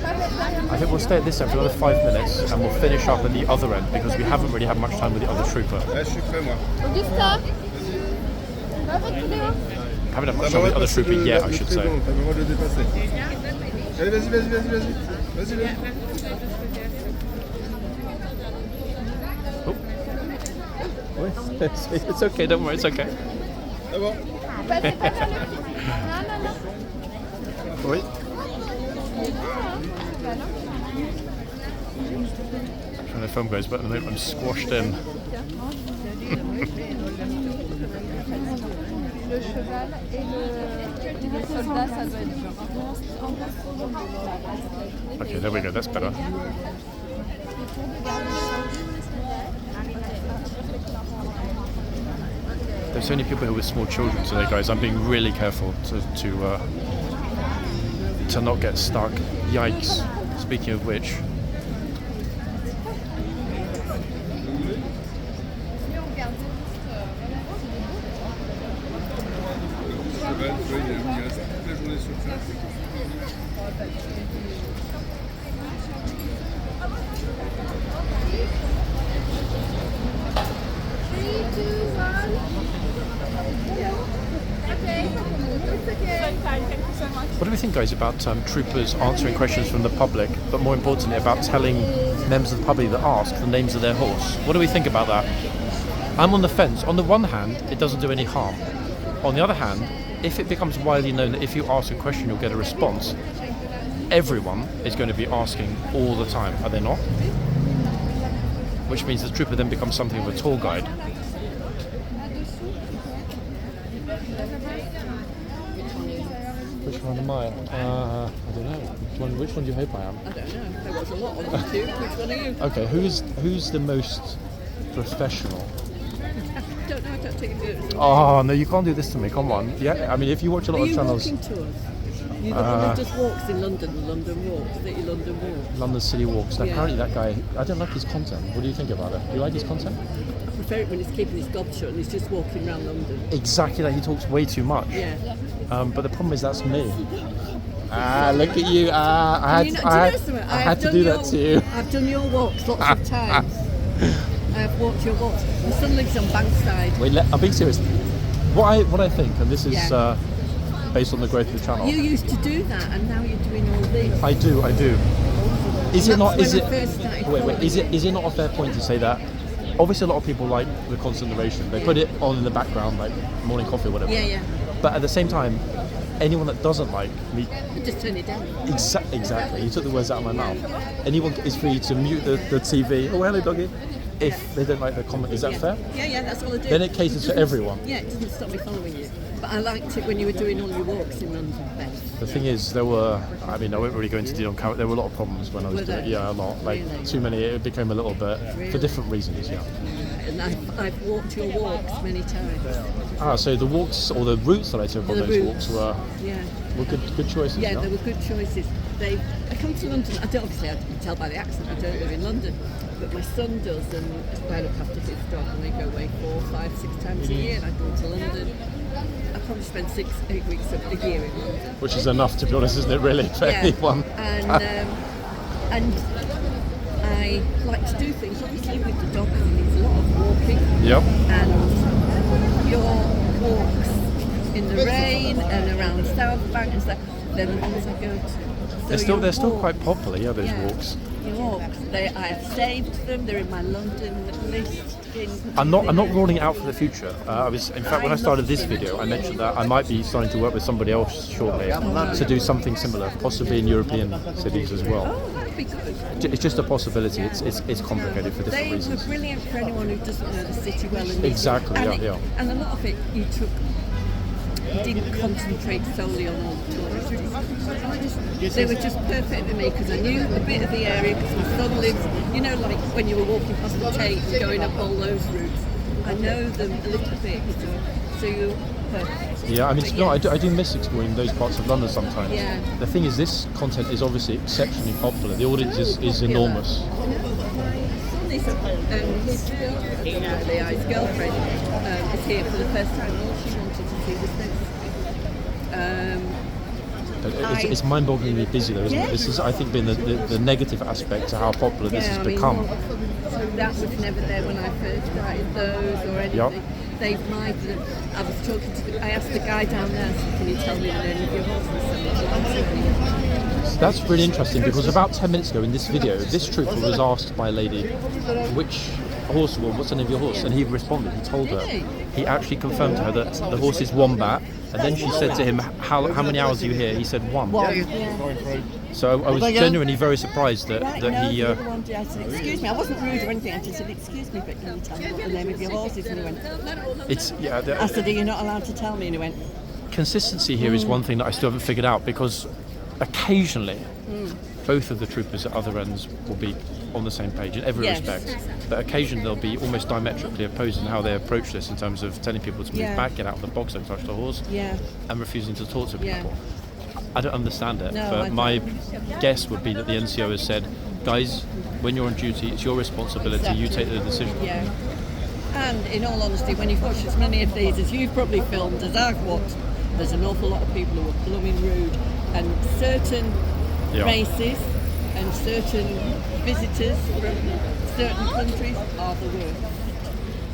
S1: I think we'll stay at this end for another 5 minutes and we'll finish up at the other end because we haven't really had much time with the other trooper. Haven't had much time with the other trooper yet, I should say. Oh. It's okay, don't worry, it's okay. Oui. I'm trying to film, guys, but at the moment I'm squashed in. Okay, there we go, that's better. There's so many people here with small children today, guys. I'm being really careful to not get stuck. Yikes. Speaking of which. What do we think, guys, about troopers answering questions from the public, but more importantly about telling members of the public that ask the names of their horse? What do we think about that? I'm on the fence. On the one hand, it doesn't do any harm. On the other hand, if it becomes widely known that if you ask a question you'll get a response, everyone is going to be asking all the time, are they not? Which means the trooper then becomes something of a tour guide. Which one am I? I don't know. Which one do you hope I am?
S5: I don't know. There was a lot on YouTube. Which one are you?
S1: Okay, who's the most professional?
S5: I don't know. I don't take it.
S1: Oh no, you can't do this to me. Come on. Yeah, I mean, if you watch a lot
S5: Are
S1: of
S5: you
S1: channels,
S5: walking tours? You the one that just walks in London, the London walks, the London walks.
S1: London City Walks. Now,
S5: Yeah.
S1: apparently that guy, I don't like his content. What do you think about it? Do you like his content?
S5: I prefer it when he's keeping his gob shut and he's just walking around London.
S1: Exactly, like he talks way too much.
S5: Yeah.
S1: But the problem is that's me. Look at you. I had to do that to you.
S5: I've done your walks lots of times. I've walked your walks. My son lives on Bankside.
S1: Wait, I'm being serious. What I think, and this is
S5: Yeah.
S1: based on the growth of the channel.
S5: You used to do that, and now you're doing all this.
S1: I do. Is it
S5: That's
S1: not?
S5: when
S1: Is
S5: I
S1: it?
S5: first started
S1: Wait.
S5: following
S1: Is it not a fair point to say that? Obviously, a lot of people like the constant narration. They put it on in the background, like morning coffee or whatever.
S5: Yeah.
S1: But at the same time, anyone that doesn't like me,
S5: Just turn it down.
S1: exactly. You took the words out of my mouth. Anyone is free to mute the TV. Oh, hello, doggy. If they don't like the comment, is that fair?
S5: Yeah, that's all I do.
S1: Then it caters to
S5: doesn't-
S1: everyone.
S5: Yeah, it doesn't stop me following you. But I liked it when you were doing all your walks in London, Beth.
S1: The thing is, I won't really go into detail on camera. There were a lot of problems when I was
S5: Were
S1: doing it.
S5: there?
S1: Yeah, a lot. Like
S5: Really?
S1: too many. It became a little bit for
S5: Really?
S1: different reasons. Yeah.
S5: And I've walked your walks many times.
S1: So the walks or the routes that I took on
S5: The
S1: those
S5: routes.
S1: walks
S5: Yeah.
S1: were good choices.
S5: Yeah,
S1: Yeah.
S5: they were good choices. I come to London, I don't obviously, I can tell by the accent, I don't live in London, but my son does, and I look after his dog, and we go away 4, 5, 6 times a year, and I go to London. I probably spend 6, 8 weeks a year in London.
S1: Which is enough, to be honest, isn't it? Really, for anyone.
S5: And I like to do things, obviously with the dog, because it needs a lot of walking.
S1: Yep.
S5: And your walks in the rain and around South Bank and stuff, they're the ones I go to. So
S1: They're still
S5: your
S1: quite
S5: walks-
S1: popular. Yeah, those walks.
S5: Your walks. I have saved them. They're in my London list.
S1: I'm not rolling it out for the future. In fact, when I started this video, I mentioned that I might be starting to work with somebody else shortly to do something similar, possibly in European cities as well.
S5: Oh, that'd be good.
S1: It's just a possibility. It's complicated for different
S5: They were
S1: reasons.
S5: brilliant for anyone who doesn't know the city well. And
S1: Exactly,
S5: and
S1: yeah.
S5: And a lot of it you didn't concentrate solely on all the tourists. They were just perfect for me because I knew a bit of the area because my son lives, like when you were walking past the Tate, going up all those routes. I know them a little bit, so you're perfect.
S1: Yeah, I mean,
S5: But
S1: I do miss exploring those parts of London sometimes.
S5: Yeah.
S1: The thing is, this content is obviously exceptionally popular. The audience is enormous.
S5: His girlfriend is here for the first time. All she wanted to see was this.
S1: It's mind-bogglingly busy, though, isn't it? This is, I think, been the negative aspect to how popular this has become.
S5: So that was never there when I first started those or anything.
S1: Yep.
S5: They've migrated. I asked the guy down there, can you tell me the name of your horse?
S1: So that's really interesting because about 10 minutes ago in this video, this trooper was asked by a lady, what's the name of your horse? And he responded, he told her. He actually confirmed to her that the horse is Wombat, and then she said to him, how many hours are you here? He said 1. So I was genuinely very surprised that he...
S5: I said, excuse me, I wasn't rude or anything, I just said, excuse me, but can you tell me what the name of your horse is? And he went, I said, are you not allowed to tell me? And he went,
S1: consistency here is one thing that I still haven't figured out because occasionally both of the troopers at other ends will be on the same page in every
S5: Yes.
S1: respect. But occasionally they'll be almost diametrically opposed in how they approach this in terms of telling people to move
S5: Yeah.
S1: back, get out of the box, don't touch the horse,
S5: Yeah.
S1: and refusing to talk to
S5: Yeah.
S1: people. I don't understand it,
S5: No, I
S1: but
S5: don't.
S1: my guess would be that the NCO has said, guys, when you're on duty, it's your responsibility, you take the decision.
S5: Yeah. And in all honesty, when you've watched as many of these as you've probably filmed as I've watched, there's an awful lot of people who are blooming rude, and certain
S1: Yeah.
S5: races and certain visitors from certain countries are the worst.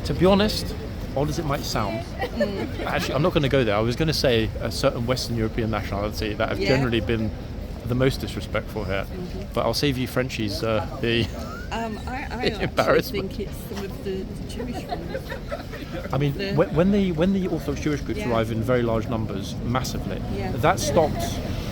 S1: To be honest, odd as it might sound, actually, I'm not going to go there. I was going to say a certain Western European nationality that have
S5: Yeah.
S1: generally been the most disrespectful here. But I'll save you Frenchies the
S5: I actually
S1: embarrassment.
S5: think it's some of the Jewish ones.
S1: I mean,
S5: The-
S1: when the Orthodox Jewish groups
S5: Yeah.
S1: arrive in very large numbers, massively,
S5: Yeah.
S1: that stopped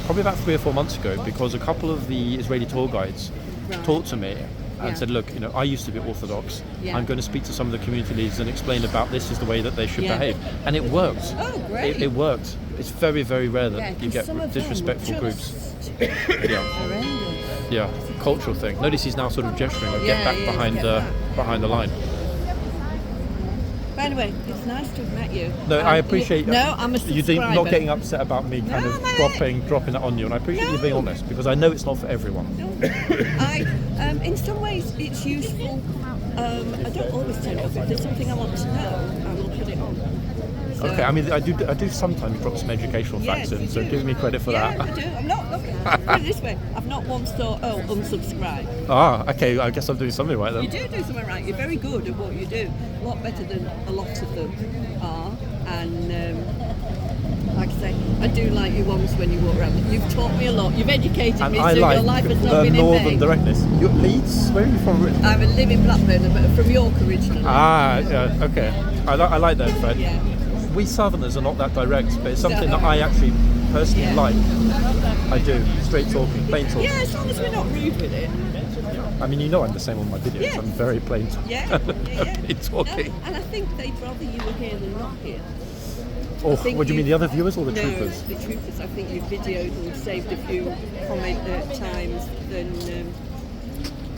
S1: probably about 3 or 4 months ago because a couple of the Israeli tour guides
S5: Right.
S1: talked to me and
S5: Yeah.
S1: said, look, I used to be Orthodox.
S5: Yeah.
S1: I'm going to speak to some of the community leaders and explain about this is the way that they should
S5: Yeah.
S1: behave. And it worked.
S5: Oh, great.
S1: It worked. It's very, very rare that
S5: Yeah,
S1: you
S5: 'cause
S1: get
S5: some of them
S1: disrespectful
S5: were
S1: groups.
S5: just
S1: Yeah.
S5: horrendous.
S1: Yeah, cultural thing. Notice he's now sort of gesturing, like, get
S5: Yeah,
S1: back
S5: he is,
S1: behind
S5: get
S1: the
S5: back.
S1: behind the line.
S5: By the way, it's nice to have met you.
S1: No, I appreciate
S5: No, I'm a
S1: you
S5: subscriber.
S1: not getting upset about me kind
S5: No,
S1: of
S5: no.
S1: dropping that on you, and I appreciate you being
S5: No.
S1: honest because I know it's not for everyone.
S5: In some ways, it's useful. I don't always turn it up. If there's something I want to know, I will put it on. So,
S1: Okay, I mean I do sometimes drop some educational facts
S5: yes,
S1: in,
S5: you
S1: so
S5: do.
S1: give me credit for
S5: yeah,
S1: that.
S5: I do. I'm not. Look, put it this way. I've not once thought, oh, unsubscribe.
S1: Okay, I guess I'm doing something right then.
S5: You do something right. You're very good at what you do. A lot better than a lot of them are. And like I say, I do like you ones when you walk around. You've taught me a lot. You've educated
S1: And
S5: me,
S1: I
S5: so
S1: like
S5: your life has not
S1: the
S5: been in
S1: northern
S5: vain.
S1: directness. Your Leeds? Where are you from originally?
S5: I live in Blackburn, but from York originally.
S1: Yeah, okay. I like that, Fred.
S5: Yeah.
S1: We Southerners are not that direct, but it's something
S5: No.
S1: that I actually personally
S5: Yeah.
S1: like. I do. Straight talking, plain talking.
S5: Yeah, as long as we're not rude with it.
S1: I mean, I'm the same on my videos.
S5: Yeah.
S1: I'm very plain
S5: Yeah.
S1: plain talking.
S5: No, and I think they'd rather you were here than not here.
S1: Or
S5: think
S1: what do you mean,
S5: you-
S1: the other viewers or the
S5: No,
S1: troopers?
S5: the troopers. I think you've videoed and saved a few comment times than.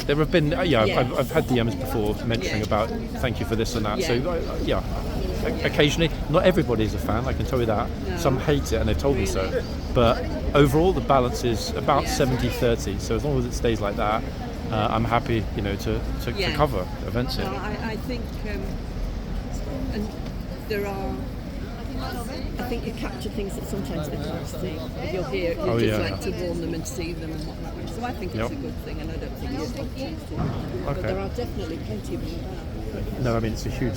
S1: There have been,
S5: Yeah.
S1: I've had DMs before mentioning
S5: Yeah.
S1: about thank you for this and that.
S5: Yeah.
S1: So, occasionally, not everybody is a fan, I can tell you that.
S5: No.
S1: Some hate it and they've told me so. But overall, the balance is about
S5: Yeah.
S1: 70-30. So as long as it stays like that, I'm happy, to
S5: Yeah.
S1: cover events here.
S5: No, I think, and there are. I think you capture things that sometimes they can't see. If you're here, you
S1: Oh,
S5: just
S1: yeah.
S5: like to warn them and see them and whatnot. So I think it's
S1: Yep.
S5: a good thing, and I don't think it's opportunity. But
S1: Okay.
S5: there are definitely plenty of them about.
S1: No, I mean, it's a huge,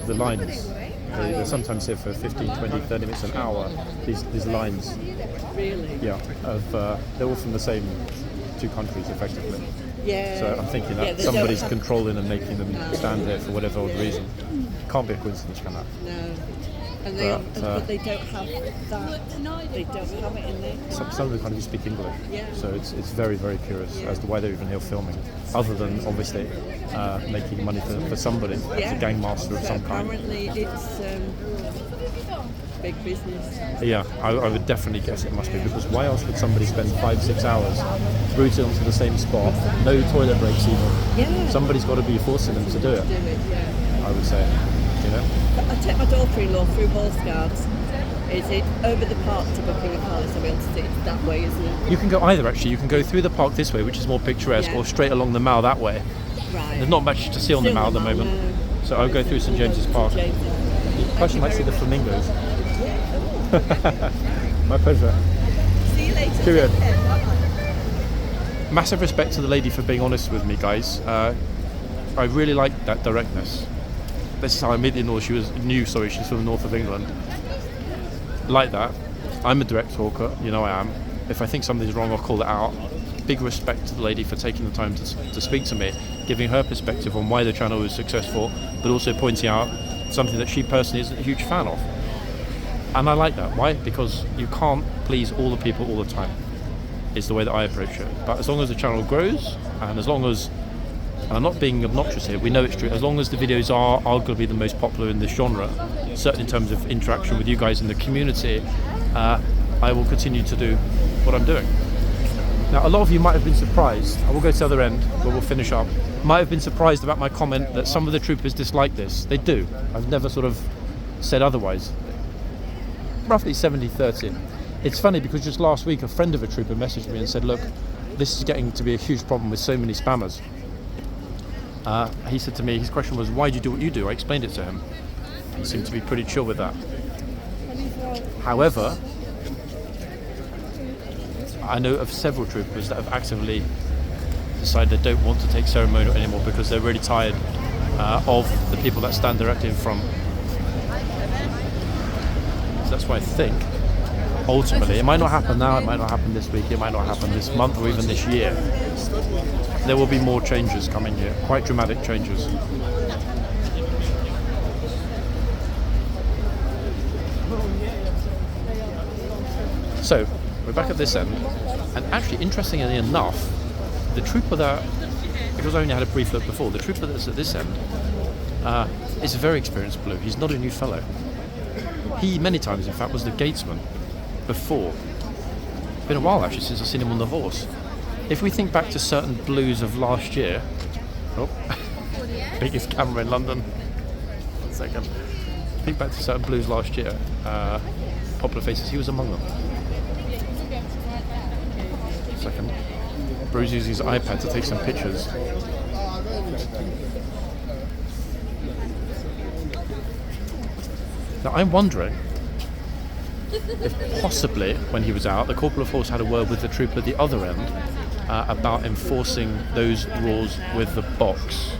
S1: the lines. They're sometimes here for 15, 20, 30 minutes, an hour. These lines,
S5: Really?
S1: yeah, they're all from the same two countries, effectively.
S5: Yeah.
S1: So I'm thinking
S5: Yeah,
S1: that
S5: they
S1: somebody's
S5: don't have-
S1: controlling and making them stand here for whatever odd reason. Can't be a coincidence, can that?
S5: No. And they,
S1: But,
S5: but they don't have that. They don't have it in there.
S1: Some of them can't even speak English.
S5: Yeah.
S1: So it's very, very curious as to why they're even here filming, other than obviously making money for somebody. It's a gang master of
S5: So
S1: some kind.
S5: apparently it's big business.
S1: Yeah, I would definitely guess it must be, because why else would somebody spend 5-6 hours rooted onto the same spot, no toilet breaks even?
S5: Yeah.
S1: Somebody's got to be forcing them to do it,
S5: Do it, yeah.
S1: I would say.
S5: I take my daughter-in-law through horseguards. Is it over the park to Buckinghampalace? I'll be able to see it's that way, isn't it?
S1: You can go either, actually. You can go through the park this way, which is more picturesque,
S5: Yeah.
S1: or straight along the Mall that way.
S5: Right.
S1: There's not much to see on the
S5: Still
S1: Mall at the
S5: Mall,
S1: moment.
S5: no.
S1: So I'll go through St James's Park.
S5: St. James's.
S1: Plus you might see the flamingos. My pleasure.
S5: See you later.
S1: Cheerio.
S5: Take care.
S1: Massive respect to the lady for being honest with me, guys. I really like that directness. This is how I immediately knew she's from the north of England. Like that. I'm a direct talker, I am. If I think something's wrong, I'll call it out. Big respect to the lady for taking the time to speak to me, giving her perspective on why the channel was successful, but also pointing out something that she personally isn't a huge fan of. And I like that. Why? Because you can't please all the people all the time, is the way that I approach it. But as long as the channel grows, and as long as, and I'm not being obnoxious here, we know it's true, as long as the videos are arguably the most popular in this genre, certainly in terms of interaction with you guys in the community, I will continue to do what I'm doing. Now, a lot of you might have been surprised, I will go to the other end where we'll finish up, might have been surprised about my comment that some of the troopers dislike this. They do. I've never sort of said otherwise. Roughly 70-30. It's funny because just last week a friend of a trooper messaged me and said, look, this is getting to be a huge problem with so many spammers. He said to me, his question was, why do you do what you do? I explained it to him. He seemed to be pretty chill with that. However, I know of several troopers that have actively decided they don't want to take ceremonial anymore because they're really tired of the people that stand directly in front. So that's why I think, ultimately, it might not happen now, it might not happen this week, it might not happen this month or even this year. There will be more changes coming here, quite dramatic changes. So, we're back at this end, and actually, interestingly enough, the trooper that, because I only had a brief look before, the trooper that's at this end is a very experienced blue. He's not a new fellow. He, many times, in fact, was the Gatesman before. It's been a while, actually, since I've seen him on the horse. If we think back to certain blues of last year, biggest camera in London. 1 second. Think back to certain blues last year, popular faces, he was among them. 1 second. Bruce using his iPad to take some pictures. Now I'm wondering if possibly, when he was out, the corporal of horse had a word with the trooper at the other end about enforcing those rules with the box.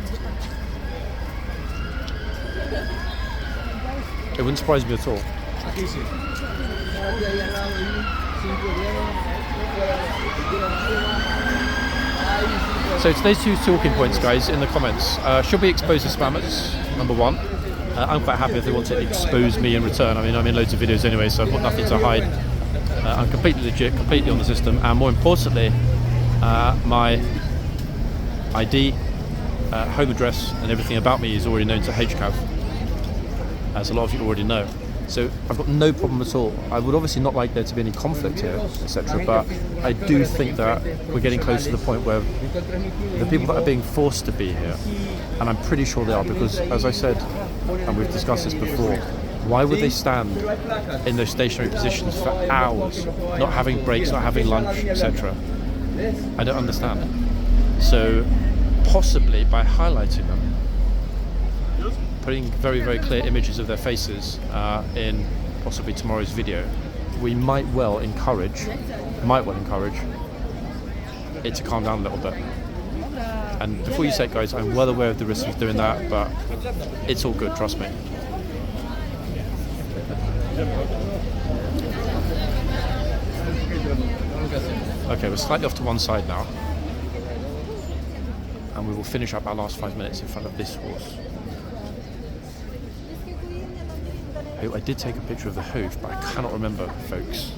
S1: It wouldn't surprise me at all. So today's 2 talking points, guys, in the comments. Should we expose the spammers? Number 1. I'm quite happy if they want to expose me in return. I mean, I'm in loads of videos anyway, so I've got nothing to hide. I'm completely legit, completely on the system, and more importantly, my ID, home address, and everything about me is already known to HCAV, as a lot of you already know. So I've got no problem at all. I would obviously not like there to be any conflict here, etc. But I do think that we're getting close to the point where the people that are being forced to be here, and I'm pretty sure they are, because as I said, and we've discussed this before, why would they stand in those stationary positions for hours, not having breaks, not having lunch, etc.? I don't understand. So possibly by highlighting them, putting very, very clear images of their faces in possibly tomorrow's video, we might well encourage it to calm down a little bit. And before you say it, guys, I'm well aware of the risks of doing that, but it's all good, trust me. Okay, we're slightly off to one side now, and we will finish up our last 5 minutes in front of this horse. I did take a picture of the hoof, but I cannot remember, folks,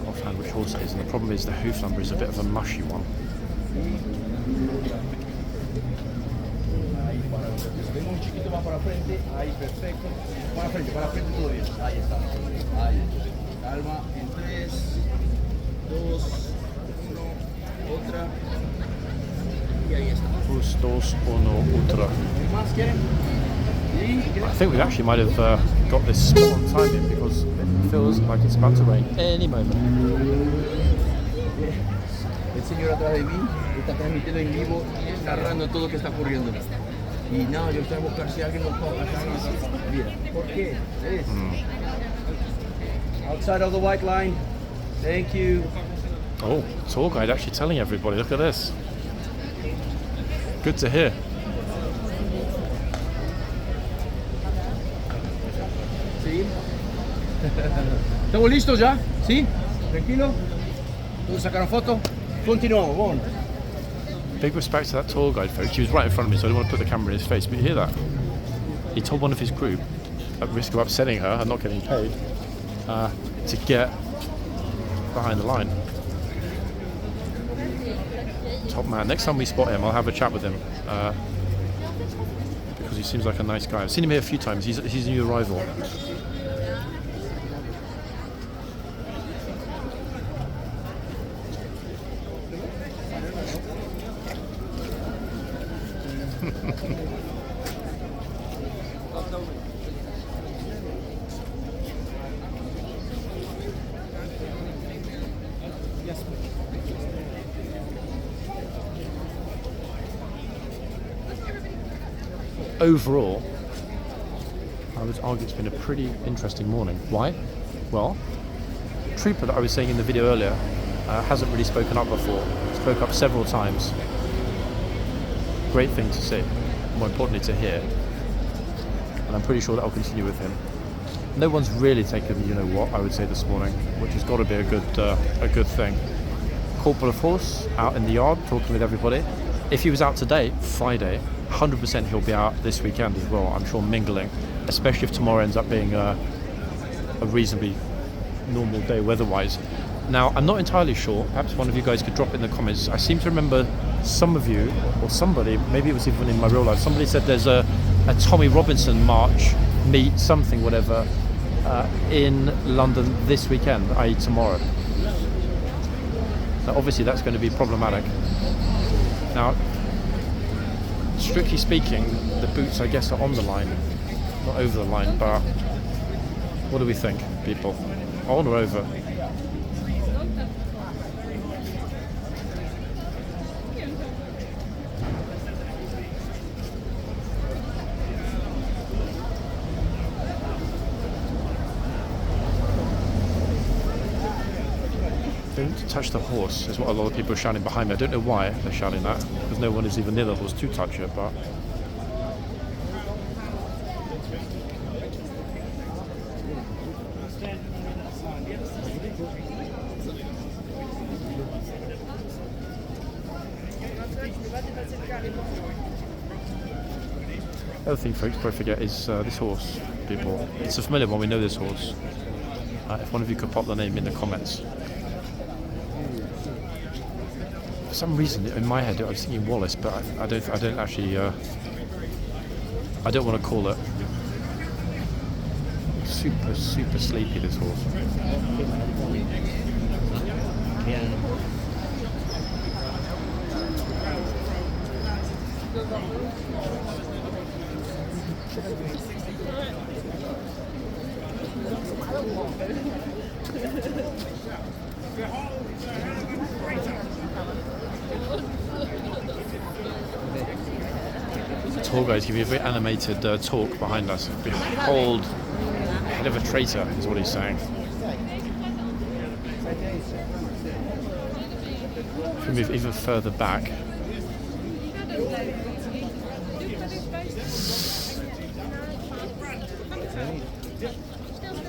S1: offhand which horse it is, and the problem is the hoof number is a bit of a mushy one. Dos, uno, ultra. I think we actually might have got this spot on timing because it feels like it's about to rain any moment.
S6: El señor atrás de mí está transmitiendo en vivo, narrando todo lo que está ocurriendo. Y no, yo estoy a buscar si alguien nos puede pasar. Mira, ¿por qué? Outside of the white line. Thank you.
S1: Oh, tour guide actually telling everybody, look at this. Good to hear.
S6: ¿Sí? ¿Estamos listos ya? ¿Sí? ¿Tranquilo? ¿Todos sacaron foto? Continuamos, bon.
S1: Big respect to that tour guide, folks. He was right in front of me, so I didn't want to put the camera in his face, but you hear that? He told one of his group, at risk of upsetting her and not getting paid, to get behind the line. Top man. Next time we spot him, I'll have a chat with him, because he seems like a nice guy. I've seen him here a few times. He's a new arrival. overall, I would argue it's been a pretty interesting morning. Why? Well, Trooper that I was saying in the video earlier hasn't really spoken up before. Spoke up several times. Great thing to see, more importantly to hear. And I'm pretty sure that will continue with him. No one's really taken, you know what, I would say this morning, which has got to be a good thing. Corporal of Horse out in the yard talking with everybody. If he was out today, Friday, 100% he'll be out this weekend as well. I'm sure mingling, especially if tomorrow ends up being a reasonably normal day weather-wise. Now, I'm not entirely sure. Perhaps one of you guys could drop in the comments. I seem to remember some of you, or somebody, maybe it was even in my real life, somebody said there's a Tommy Robinson march, meet, something, whatever, in London this weekend, i.e. tomorrow. Now, obviously that's going to be problematic. Now, strictly speaking, the boots, I guess, are on the line, not over the line, but what do we think, people? On or over? Don't touch the horse is what a lot of people are shouting behind me. I don't know why they're shouting that, because no one is even near the horse to touch it, but the other thing, folks, before I forget, is this horse, people. It's a familiar one, we know this horse. If one of you could pop the name in the comments. For some reason, in my head, I was thinking Wallace, but I don't actually, I don't want to call it. Super sleepy, this horse. The tour guys give you a very animated talk behind us. Behold, head of a traitor is what he's saying. If we move even further back.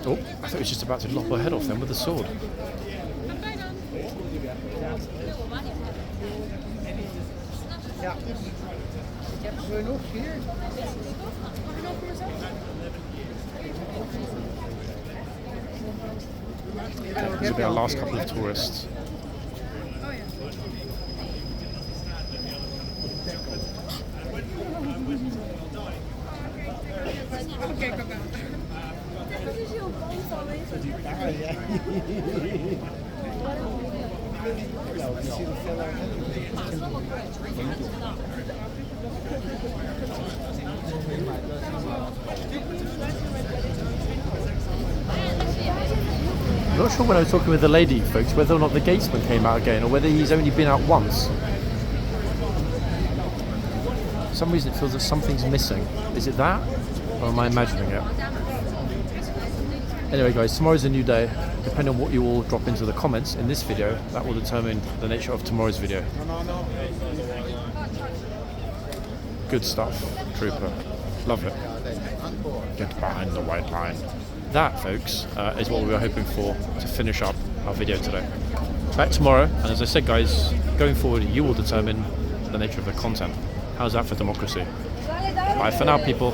S1: Oh, I thought he was just about to lop her head off then with the sword. Okay, these will be our last couple of tourists. I'm not sure when I was talking with the lady, folks, whether or not the Gatesman came out again or whether he's only been out once. For some reason it feels that something's missing. Is it that? Or am I imagining it? Anyway guys, tomorrow's a new day. Depending on what you all drop into the comments in this video, that will determine the nature of tomorrow's video. Good stuff, Trooper. Love it. Get behind the white line. That, folks, is what we were hoping for to finish up our video today. Back tomorrow, and as I said guys, going forward you will determine the nature of the content. How's that for democracy? Bye for now, people.